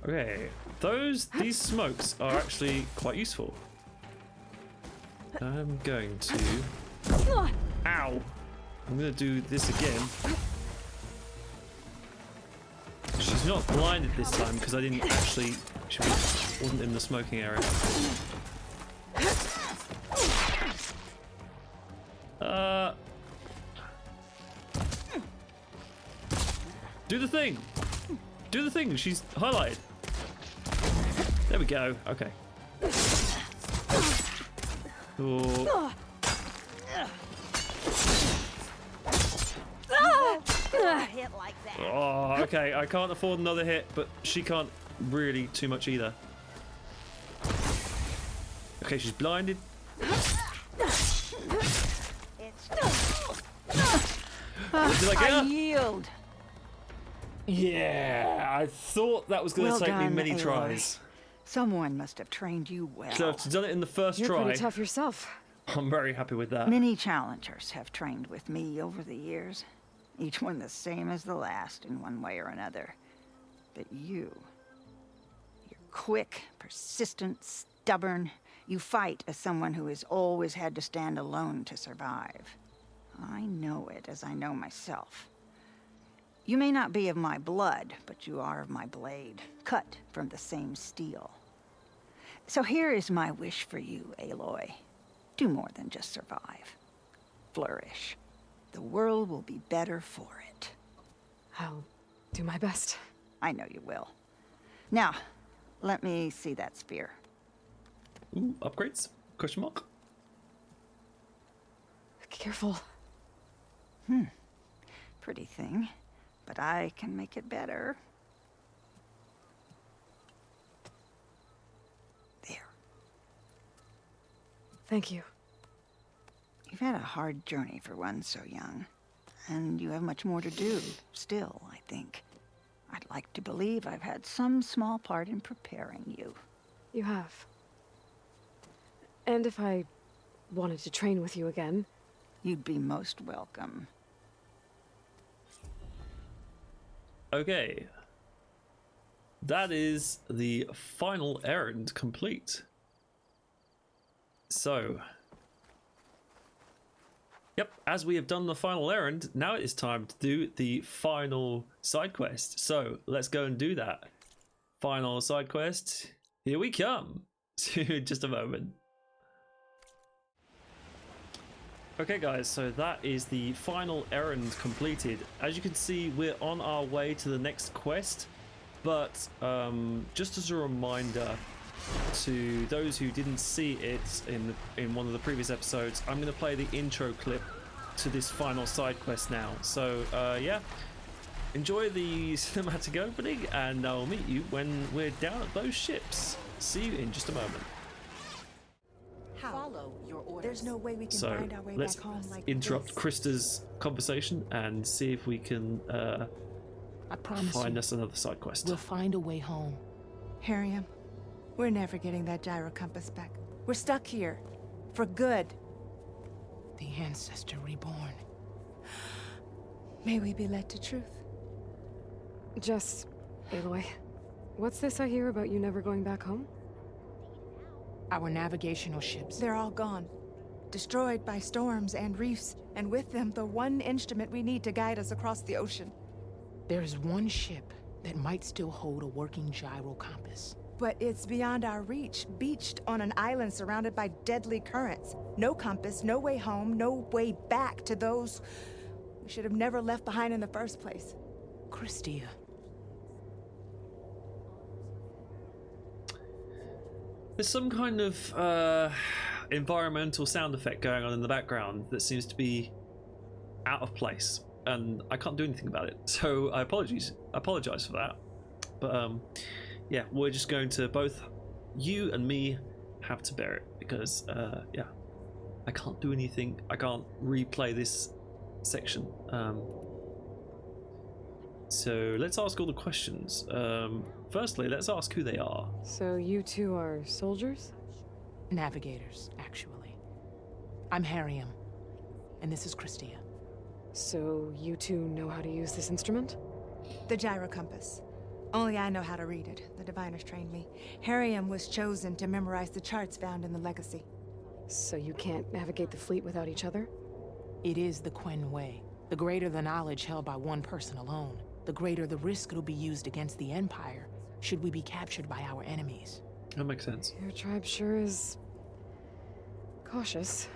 Okay, these smokes are actually quite useful. I'm going to. Ow! I'm gonna do this again. She's not blinded this time because I didn't actually. She wasn't in the smoking area. Do the thing! Do the thing! She's highlighted. There we go. Okay. Oh. hit like that. Oh, okay. I can't afford another hit, but she can't really too much either. Okay, she's blinded. Did I get her? yield. Yeah, I thought that was going to Well take me done, many Aloy. tries. Someone must have trained you well. So I've done it in the 1st You're try. pretty tough yourself. I'm very happy with that. Many challengers have trained with me over the years. Each one the same as the last in one way or another. But you're quick, persistent, stubborn. You fight as someone who has always had to stand alone to survive. I know it as I know myself. You may not be of my blood, but you are of my blade, cut from the same steel. So here is my wish for you, Aloy. Do more than just survive. Flourish. The world will be better for it. I'll do my best. I know you will. Now, let me see that spear. Ooh, upgrades? Question mark? Careful. Pretty thing, but I can make it better. There. Thank you. You've had a hard journey for one so young, and you have much more to do, still, I think. I'd like to believe I've had some small part in preparing you. You have. And if I wanted to train with you again, You'd be most welcome. Okay. That is the final errand complete. So, Yep, as we have done the final errand, now it is time to do the final side quest. So let's go and do that. Final side quest. Here we come. In just a moment. Okay guys, so that is the final errand completed. As you can see, we're on our way to the next quest, but just as a reminder to those who didn't see it in one of the previous episodes, I'm going to play the intro clip to this final side quest now. So yeah, enjoy the cinematic opening, and I'll meet you when we're down at those ships. See you in just a moment. Follow your orders. There's no way we can So find our way let's back home like interrupt this. Krista's conversation and see if we can I promise find you, us another side quest. we'll find a way home. Harriam, we're never getting that gyro compass back. We're stuck here. For good. The ancestor reborn. May we be led to truth. Just, Aloy, what's this I hear about you never going back home? Our navigational ships. They're all gone. Destroyed by storms and reefs, and with them the one instrument we need to guide us across the ocean. There is one ship that might still hold a working gyro compass. But it's beyond our reach, beached on an island surrounded by deadly currents. No compass, no way home, no way back to those we should have never left behind in the first place. Christia. There's some kind of environmental sound effect going on in the background that seems to be out of place, and I can't do anything about it. So I apologize for that. But yeah, we're just going to, both you and me have to bear it, because yeah, I can't do anything. I can't replay this section. So let's ask all the questions. Firstly, let's ask who they are. So you two are soldiers? Navigators, actually. I'm Harriam, and this is Christia. So you two know how to use this instrument? The gyro compass. Only I know how to read it. The diviners trained me. Harriam was chosen to memorize the charts found in the legacy. So you can't navigate the fleet without each other? It is the Quen way. The greater the knowledge held by one person alone, the greater the risk it'll be used against the Empire should we be captured by our enemies. That makes sense. Your tribe sure is cautious.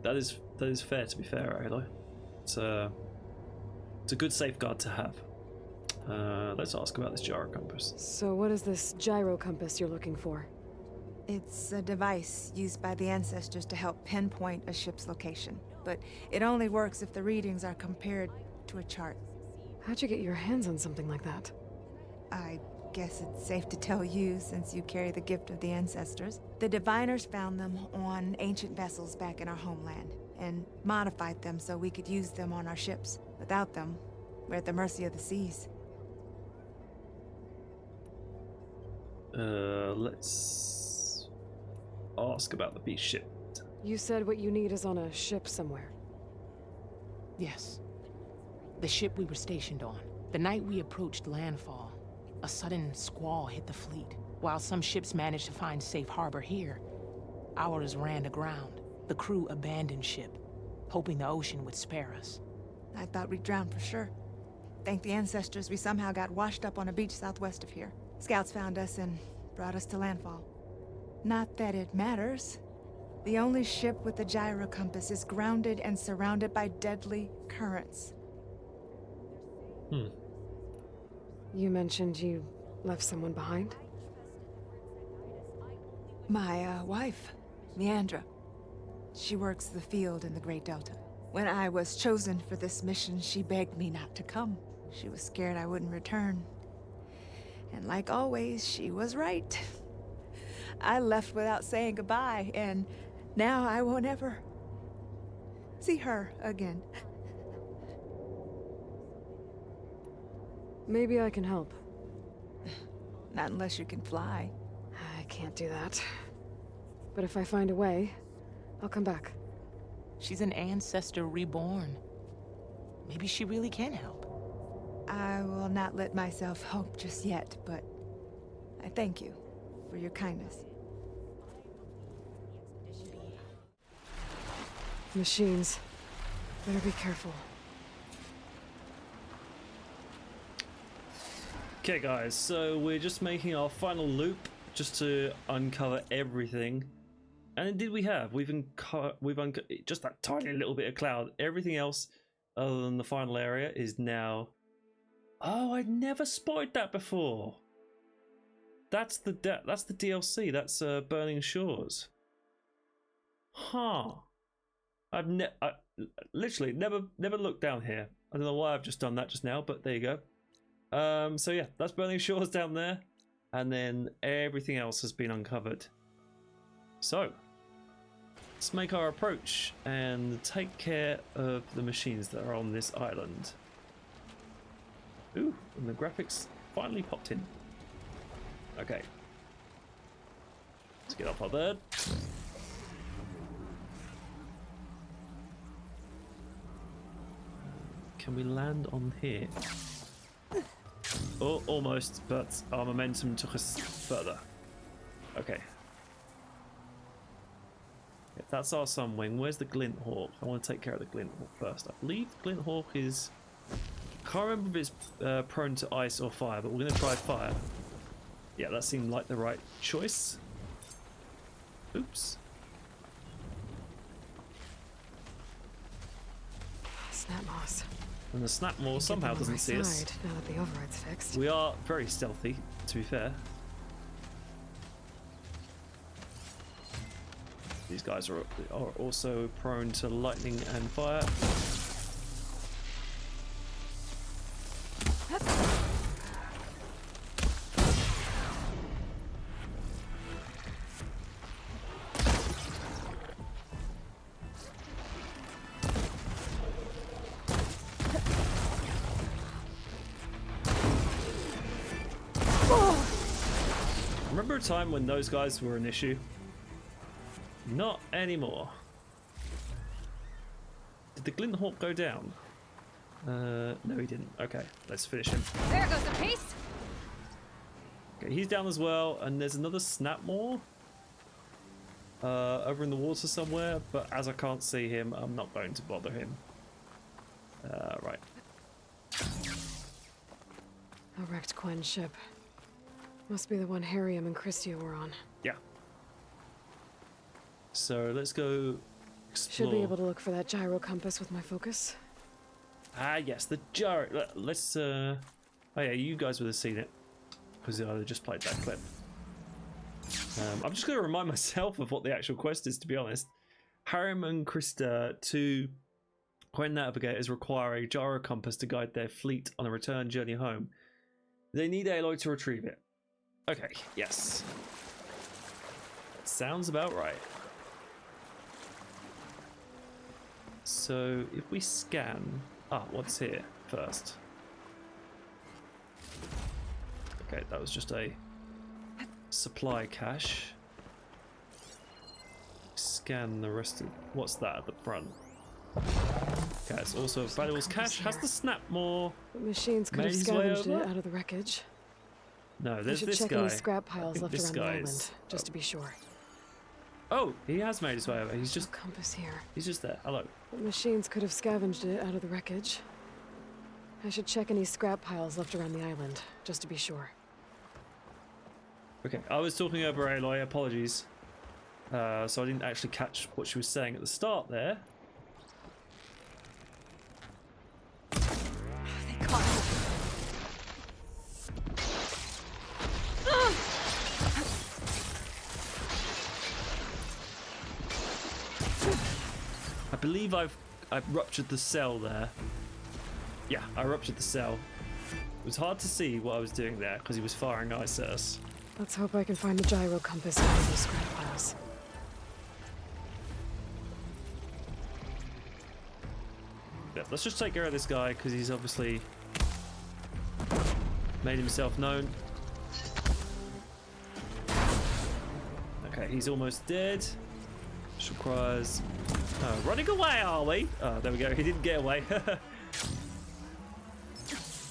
That is fair, to be fair, Aloy. It's a good safeguard to have. Let's ask about this gyro compass. So what is this gyro compass you're looking for? It's a device used by the ancestors to help pinpoint a ship's location. But it only works if the readings are compared to a chart. How'd you get your hands on something like that? I guess it's safe to tell you, since you carry the gift of the ancestors. The diviners found them on ancient vessels back in our homeland, and modified them so we could use them on our ships. Without them, we're at the mercy of the seas. Let's ask about the beast ship. You said what you need is on a ship somewhere. Yes. The ship we were stationed on. The night we approached landfall, a sudden squall hit the fleet. While some ships managed to find safe harbor here, ours ran aground. The crew abandoned ship, hoping the ocean would spare us. I thought we'd drown for sure. Thank the ancestors we somehow got washed up on a beach southwest of here. Scouts found us and brought us to landfall. Not that it matters. The only ship with the gyro compass is grounded and surrounded by deadly currents. You mentioned you left someone behind? My wife, Meandra. She works the field in the Great Delta. When I was chosen for this mission, she begged me not to come. She was scared I wouldn't return. And like always, she was right. I left without saying goodbye, and now I won't ever see her again. Maybe I can help. Not unless you can fly. I can't do that. But if I find a way, I'll come back. She's an ancestor reborn. Maybe she really can help. I will not let myself hope just yet, but I thank you for your kindness. Machines. Better be careful. Okay, guys, so we're just making our final loop just to uncover everything. And indeed we have. We've uncovered just that tiny little bit of cloud. Everything else other than the final area is now... Oh, I'd never spotted that before. That's the DLC. That's Burning Shores. Huh. I literally never looked down here. I don't know why I've just done that just now, but there you go. So yeah, that's Burning Shores down there, and then everything else has been uncovered. So let's make our approach and take care of the machines that are on this island. Ooh, and the graphics finally popped in. Okay, let's get off our bird. Can we land on here? Oh, almost, but our momentum took us further. Okay. If that's our Sunwing, where's the Glint Hawk? I want to take care of the Glint Hawk first. I believe Glint Hawk is... I can't remember if it's prone to ice or fire, but we're going to try fire. Yeah, that seemed like the right choice. Oops. Snap moss. And the Snapmaw somehow doesn't see us. Now that the override's fixed. We are very stealthy, to be fair. These guys are also prone to lightning and fire. Remember a time when those guys were an issue? Not anymore. Did the Glint Hawk go down? No, he didn't. Okay, let's finish him. There goes the piece. Okay, he's down as well, and there's another Snapmaw over in the water somewhere, but as I can't see him, I'm not going to bother him. Right. A wrecked Quen ship. Must be the one Harriam and Christia were on. Yeah. So let's go explore. Should be able to look for that gyro compass with my focus. Ah, yes, the gyro. Let's. Oh yeah, you guys would have seen it because I just played that clip. I'm just going to remind myself of what the actual quest is, to be honest. Harriam and Christa, two Quen navigators, require a gyro compass to guide their fleet on a return journey home. They need Aloy to retrieve it. Okay, yes. Sounds about right. So if we scan... Ah, what's here first? Okay, that was just a supply cache. Scan the rest of... What's that at the front? Okay, it's also a valuables cache. Has the Snapmaw The machines could made have his way scavenged it over? out of the wreckage. No, I there's should this check guy. any scrap piles left this around the guy island, is- just to be sure. Oh, he has made his way over. He's No just compass here. he's just there. Hello. The machines could have scavenged it out of the wreckage. I should check any scrap piles left around the island, just to be sure. Okay, I was talking over Aloy, apologies. So I didn't actually catch what she was saying at the start there. They caught me. I believe I've ruptured the cell there. Yeah, I ruptured the cell. It was hard to see what I was doing there because he was firing ice at us. Let's hope I can find the gyro compass out of those scrap piles. Yeah, let's just take care of this guy because he's obviously made himself known. Okay, he's almost dead. Which requires... running away, are we? Oh, there we go. He didn't get away.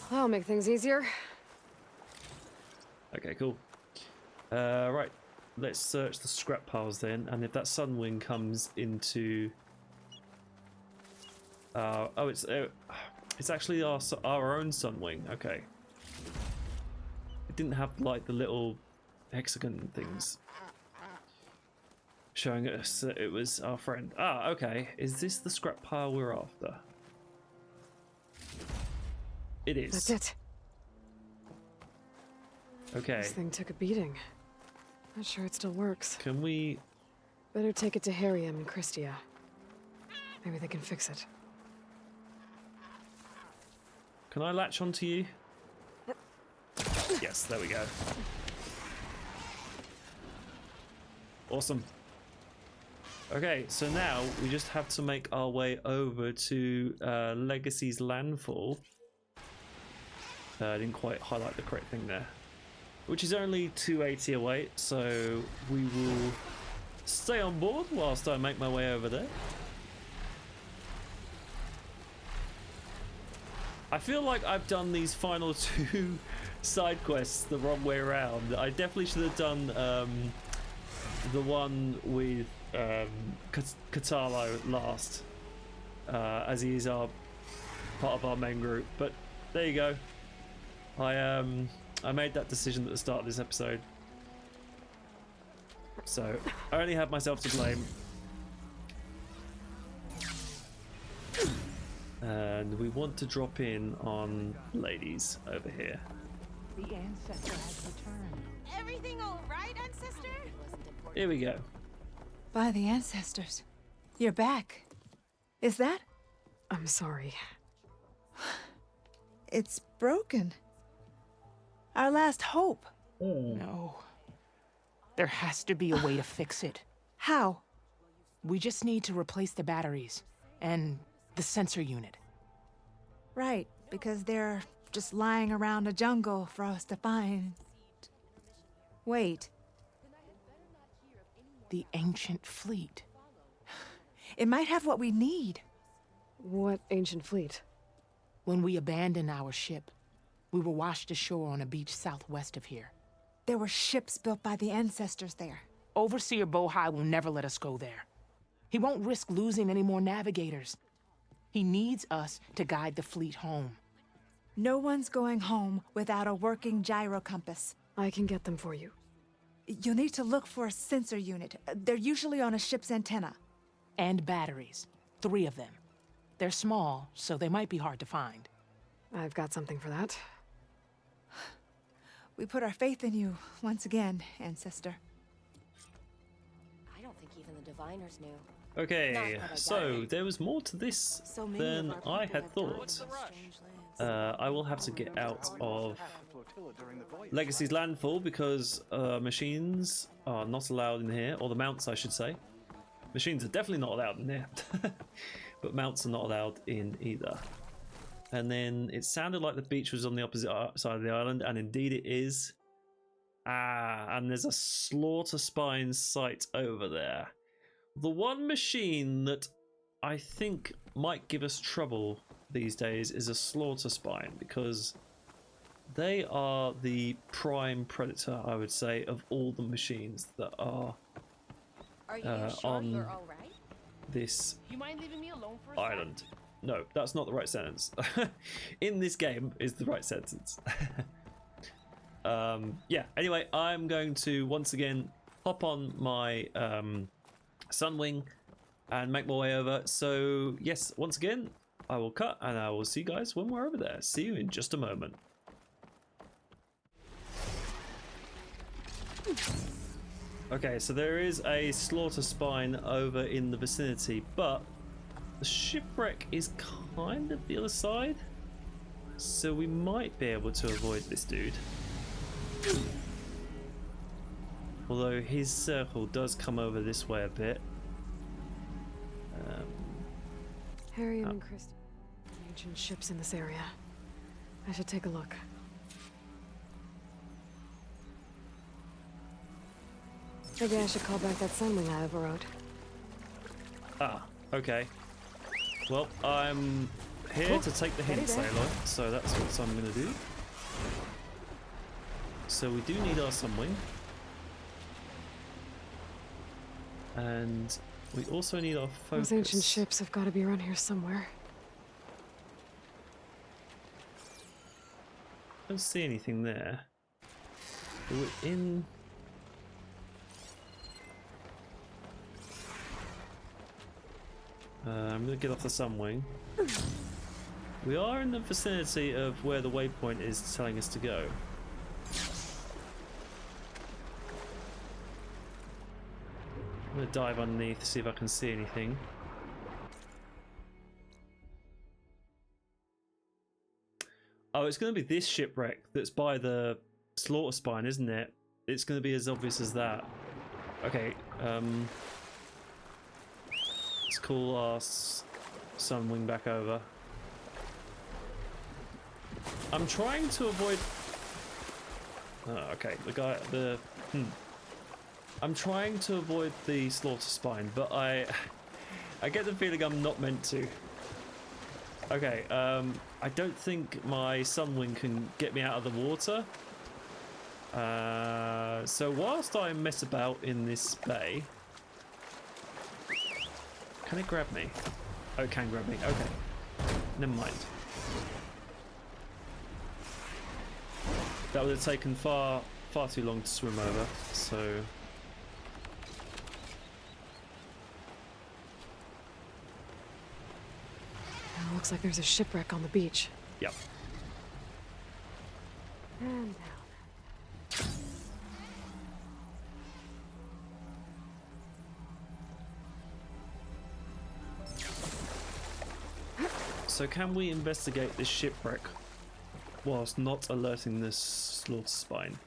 That'll make things easier. Okay, cool. Right. Let's search the scrap piles then. And if that Sunwing comes into Oh, it's actually our own sun wing. Okay. It didn't have like the little hexagon things showing us that it was our friend. Ah, okay. Is this the scrap pile we're after? It is. That's it. Okay. This thing took a beating. Not sure it still works. Can we... Better take it to Harriam and Christia. Maybe they can fix it. Can I latch onto you? Yes, there we go. Awesome. Okay, so now we just have to make our way over to Legacy's landfall. I didn't quite highlight the correct thing there. Which is only 280 away, so we will stay on board whilst I make my way over there. I feel like I've done these final 2 side quests the wrong way around. I definitely should have done the one with Katalo last, as he is our part of our main group. But there you go. I made that decision at the start of this episode, so I only have myself to blame. And we want to drop in on ladies over here. The ancestor has returned. Everything all right, ancestor? Here we go. By the ancestors. You're back. Is that? I'm sorry. It's broken. Our last hope. No. There has to be a way to fix it. How? We just need to replace the batteries and the sensor unit. Right, because they're just lying around a jungle for us to find. Wait, The ancient fleet. it might have what we need. What ancient fleet? When we abandoned our ship, we were washed ashore on a beach southwest of here. There were ships built by the ancestors there. Overseer Bohai will never let us go there. He won't risk losing any more navigators. He needs us to guide the fleet home. No one's going home without a working gyro compass. I can get them for you. You'll need to look for a sensor unit. They're usually on a ship's antenna. And batteries. 3 of them. They're small, so they might be hard to find. I've got something for that. We put our faith in you once again, ancestor. I don't think even the diviners knew. Okay, so there was more to this than I had thought. I will have to get out of Legacy's landfall because machines are not allowed in here, or the mounts I should say. Machines are definitely not allowed in here, but mounts are not allowed in either. And then it sounded like the beach was on the opposite side of the island, and indeed it is. Ah, and there's a slaughter spine site over there. The one machine that I think might give us trouble these days is a slaughter spine, because they are the prime predator, I would say, of all the machines that are Are you sure on you're all right? this You mind leaving me alone for a island. No, that's not the right sentence. In this game is the right sentence. Yeah, anyway, I'm going to once again hop on my Sunwing and make my way over. So yes, once again, I will cut and I will see you guys when we're over there. See you in just a moment. Okay, so there is a slaughter spine over in the vicinity, but the shipwreck is kind of the other side, so we might be able to avoid this dude. Although his circle does come over this way a bit. Harriam and Christie. Ancient ships in this area. I should take a look. Maybe I should call back that sunwing I overrode. Ah, okay. Well, I'm here to take the hint, Aloy, so that's what I'm going to do. So we do need our sunwing. And we also need our focus. Those ancient ships have got to be around here somewhere. Don't see anything there. We're in. I'm gonna get off the sunwing. We are in the vicinity of where the waypoint is telling us to go. I'm gonna dive underneath to see if I can see anything. Oh, it's gonna be this shipwreck that's by the slaughter spine, isn't it? It's gonna be as obvious as that. Okay, let's call our sunwing back over. I'm trying to avoid. Oh, okay, I'm trying to avoid the slaughter spine, but I get the feeling I'm not meant to. Okay, I don't think my sunwing can get me out of the water. So whilst I mess about in this bay, can it grab me? Oh, it can grab me. Okay, never mind. That would have taken far too long to swim over. So. Looks like there's a shipwreck on the beach. Yep. And down. So can we investigate this shipwreck whilst not alerting this slaughter spine?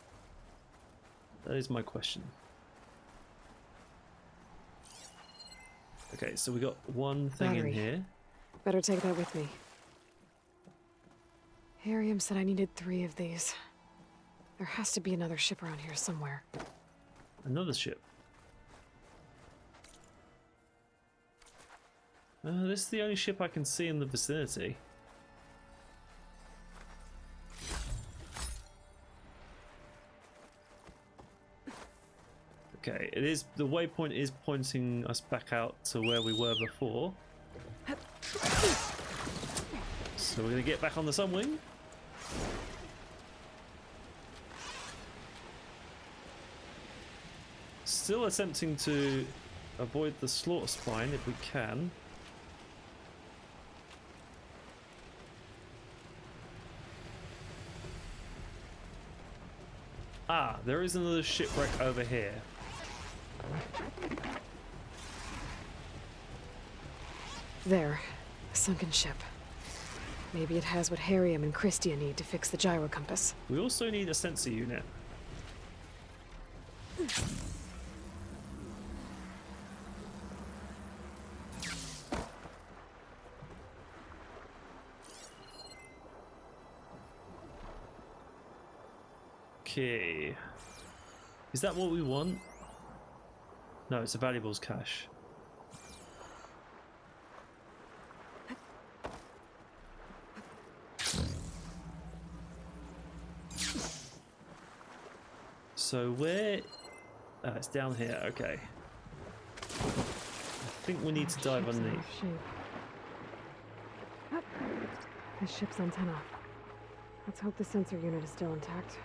That is my question. Okay, so we got one thing Battery. in here. Better take that with me. Harriam said I needed 3 of these. There has to be another ship around here somewhere. Another ship. This is the only ship I can see in the vicinity. Okay, it is. The waypoint is pointing us back out to where we were before. So we're gonna get back on the sunwing. Still attempting to avoid the slaughter spine if we can. Ah, there is another shipwreck over here. There, a sunken ship. Maybe it has what Harriam and Christia need to fix the gyro compass. We also need a sensor unit. Okay. Is that what we want? No, it's a valuables cache. So where... it's down here, okay. I think we need to dive Ship's in underneath. rough shape. The ship's antenna. Let's hope the sensor unit is still intact.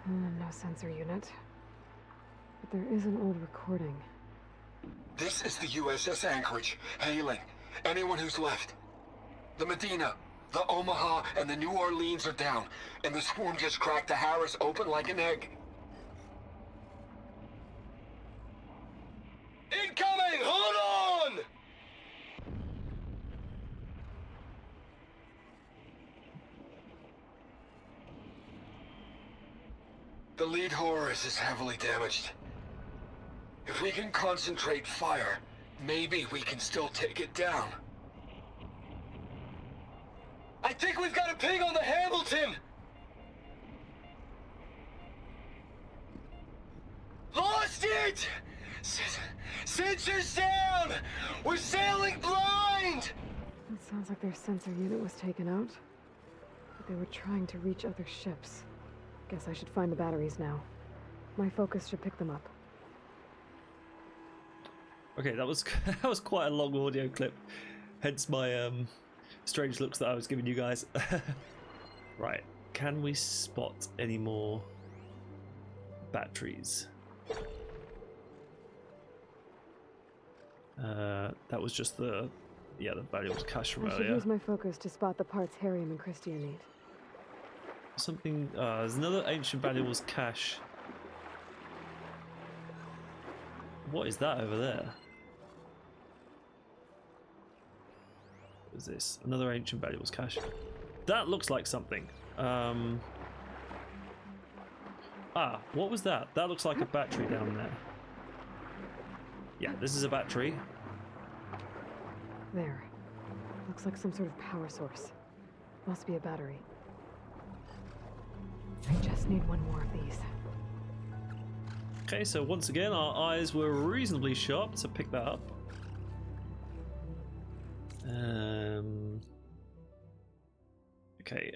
No sensor unit. But there is an old recording. This is the USS Anchorage, hailing anyone who's left. The Medina, the Omaha, and the New Orleans are down, and the swarm just cracked the Harris open like an egg. Incoming! Hold on! The lead Horus is heavily damaged. If we can concentrate fire, maybe we can still take it down. I think we've got a ping on the Hamilton! Lost it! Sensors down! We're sailing blind! It sounds like their sensor unit was taken out. But they were trying to reach other ships. Guess I should find the batteries now. My focus should pick them up. Okay, that was that was quite a long audio clip. Hence my strange looks that I was giving you guys. Right, can we spot any more batteries? That was just the valuable cache from I should earlier. use my focus to spot the parts Harrium and Christia need. Something, there's another ancient valuables cache. What is that over there? What is this? Another ancient valuables cache. That looks like something. What was that? That looks like a battery down there. Yeah, this is a battery. There. Looks like some sort of power source. Must be a battery. I just need one more of these. Okay, so once again, our eyes were reasonably sharp to pick that up. Okay,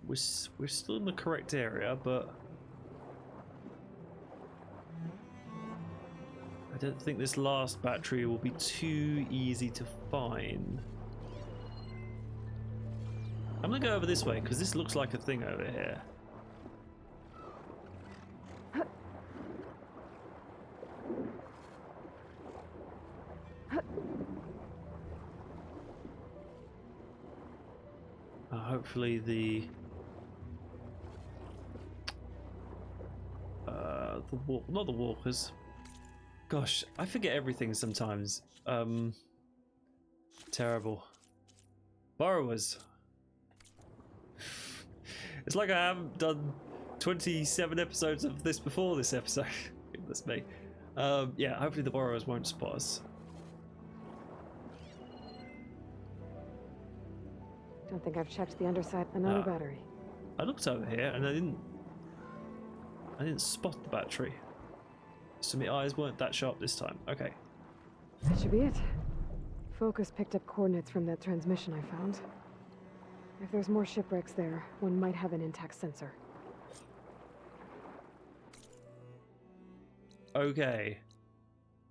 we're still in the correct area, but I don't think this last battery will be too easy to find. I'm gonna go over this way because this looks like a thing over here. Hopefully not the walkers. Gosh, I forget everything sometimes. Terrible. Borrowers. It's like I haven't done 27 episodes of this before this episode. Goodness me. Yeah, hopefully the borrowers won't spot us. Don't think I've checked the underside. Another battery. I looked over here and I didn't spot the battery. So my eyes weren't that sharp this time. Okay. That should be it. Focus picked up coordinates from that transmission I found. If there's more shipwrecks there, one might have an intact sensor. Okay.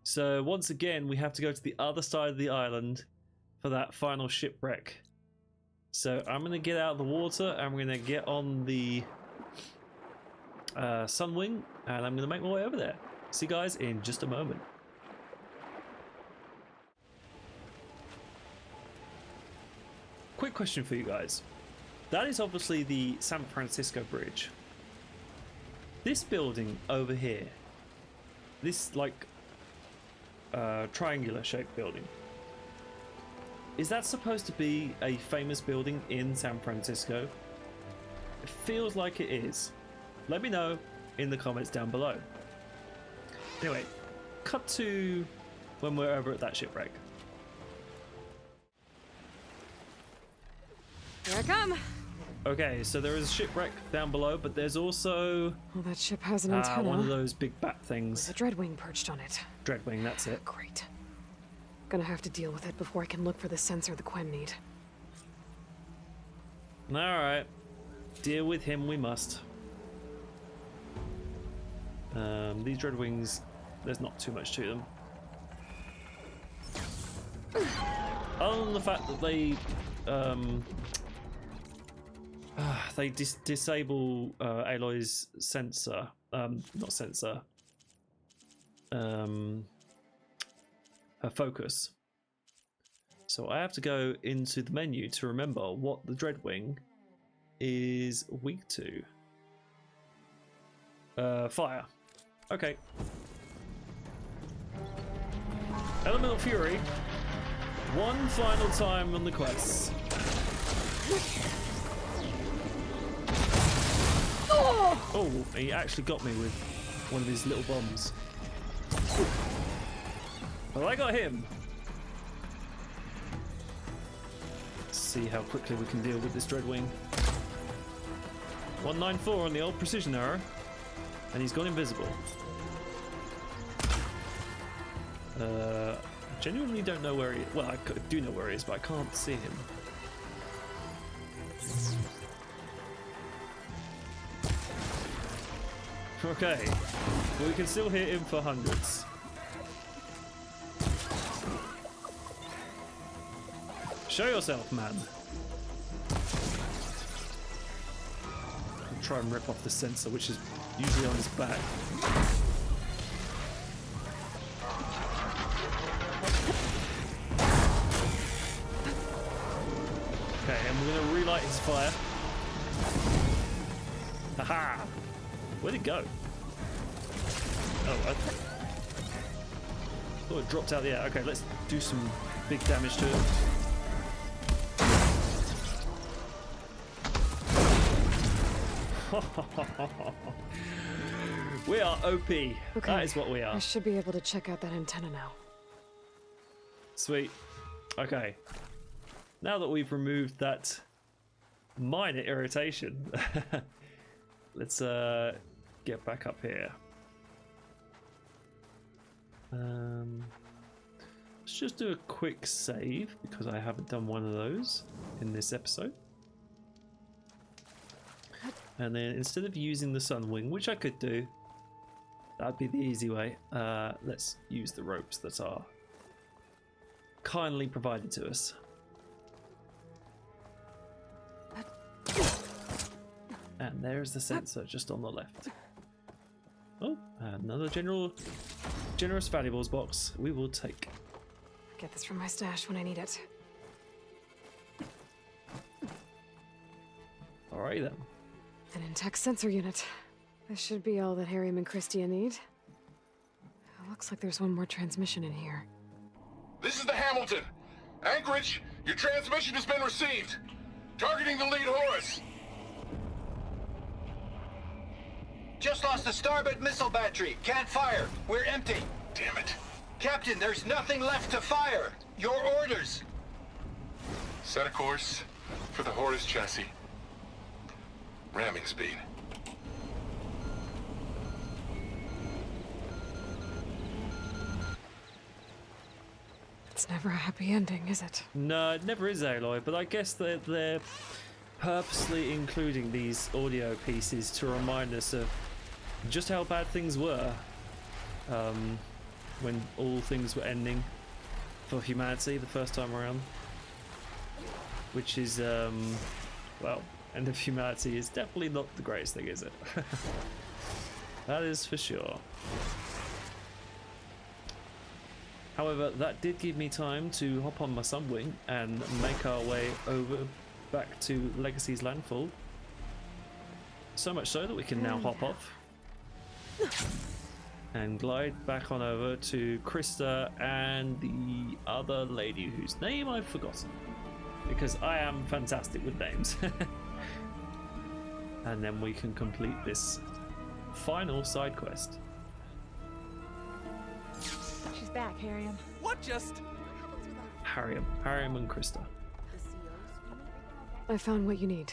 So once again, we have to go to the other side of the island for that final shipwreck. So I'm going to get out of the water and I'm going to get on the Sunwing and I'm going to make my way over there. See you guys in just a moment. Quick question for you guys. That is obviously the San Francisco Bridge. This building over here, this like triangular shaped building, is that supposed to be a famous building in San Francisco? It feels like it is. Let me know in the comments down below. Anyway, cut to when we're over at that shipwreck. Here I come! Okay, so there is a shipwreck down below, but there's also... Well, that ship has an antenna. one of those big bat things. There's a dreadwing perched on it. Dreadwing, that's it. Great. Gonna have to deal with it before I can look for the sensor the Quem need. Alright. Deal with him we must. These dreadwings, there's not too much to them. Other than the fact that they disable Aloy's sensor, not sensor, her focus. So I have to go into the menu to remember what the Dreadwing is weak to. Fire. Okay. Elemental Fury. One final time on the quest. Oh, he actually got me with one of his little bombs. Well, I got him. Let's see how quickly we can deal with this Dreadwing. 194 on the old precision arrow, and he's gone invisible. Genuinely don't know where he is. Well, I do know where he is, but I can't see him. Okay, well, we can still hit him for hundreds. Show yourself, man. I'll try and rip off the sensor, which is usually on his back. Okay, and we're going to relight his fire. Haha! Where'd it go? Oh, I thought it dropped out the air. Okay, let's do some big damage to it. We are OP. Okay, that is what we are. I should be able to check out that antenna now. Sweet. Okay. Now that we've removed that minor irritation, let's get back up here. Let's just do a quick save because I haven't done one of those in this episode. And then instead of using the sun wing, which I could do, that'd be the easy way. Let's use the ropes that are kindly provided to us. And there's the sensor just on the left. Oh, another generous valuables box we will take. Get this from my stash when I need it. Alright then. An intact sensor unit. This should be all that Harriam and Christia need. It looks like there's one more transmission in here. This is the Hamilton. Anchorage, your transmission has been received. Targeting the lead Horus. Just lost the starboard missile battery. Can't fire. We're empty. Damn it. Captain, there's nothing left to fire. Your orders. Set a course for the Horus chassis. Ramming speed. It's never a happy ending, is it? No, it never is, Aloy, but I guess that they're purposely including these audio pieces to remind us of just how bad things were when all things were ending for humanity the first time around. Which is, well, end of humanity is definitely not the greatest thing, is it? That is for sure. However, that did give me time to hop on my sunwing and make our way over back to Legacy's landfall. So much so that we can now hop off and glide back on over to Krista and the other lady whose name I've forgotten, because I am fantastic with names. And then we can complete this final side quest. She's back, Harriam. What just? Harriam and Krista. I found what you need.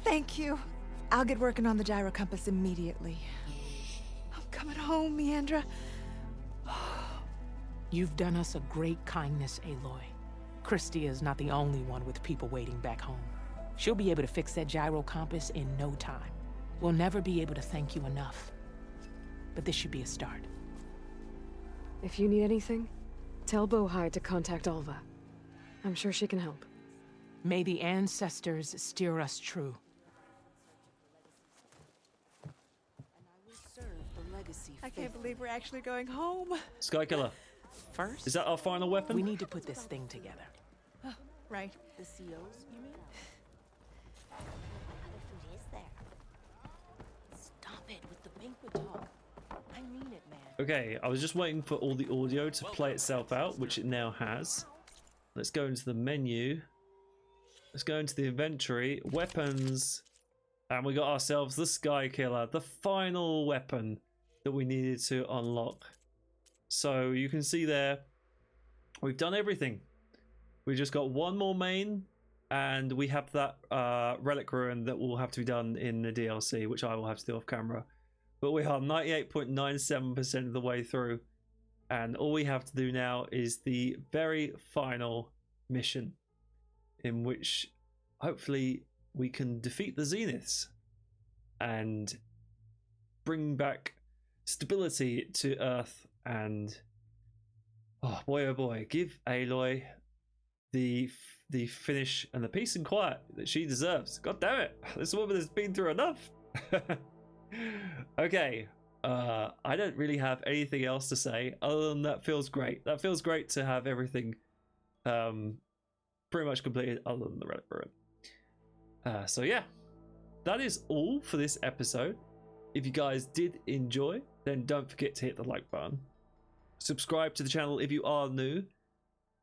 Thank you. I'll get working on the gyro compass immediately. I'm coming home, Meandra. You've done us a great kindness, Aloy. Christia is not the only one with people waiting back home. She'll be able to fix that gyro compass in no time. We'll never be able to thank you enough. But this should be a start. If you need anything, tell Bohai to contact Alva. I'm sure she can help. May the ancestors steer us true. I can't believe we're actually going home. Skykiller. First, Is that our final weapon? we need to put this thing together. Oh, right. The COs, you mean? What other food is there? Stop it with the banquet talk. I mean it, man. Okay, I was just waiting for all the audio to play itself out, which it now has. Let's go into the menu. Let's go into the inventory, weapons, and we got ourselves the Sky Killer, the final weapon that we needed to unlock. So you can see there, we've done everything. We just got one more main, and we have that relic ruin that will have to be done in the DLC, which I will have to do off camera. But we are 98.97% of the way through, and all we have to do now is the very final mission, in which hopefully we can defeat the Zeniths and bring back stability to Earth, and oh boy, give Aloy the finish and the peace and quiet that she deserves. God damn it, this woman has been through enough. Okay, I don't really have anything else to say other than that feels great. That feels great to have everything pretty much completed other than the relic ruin. So yeah, that is all for this episode. If you guys did enjoy, then don't forget to hit the like button. Subscribe to the channel if you are new,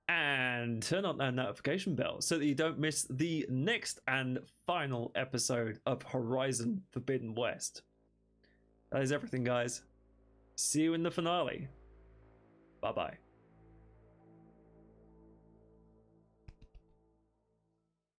and turn on that notification bell so that you don't miss the next and final episode of Horizon Forbidden West. That is everything, guys. See you in the finale. Bye bye.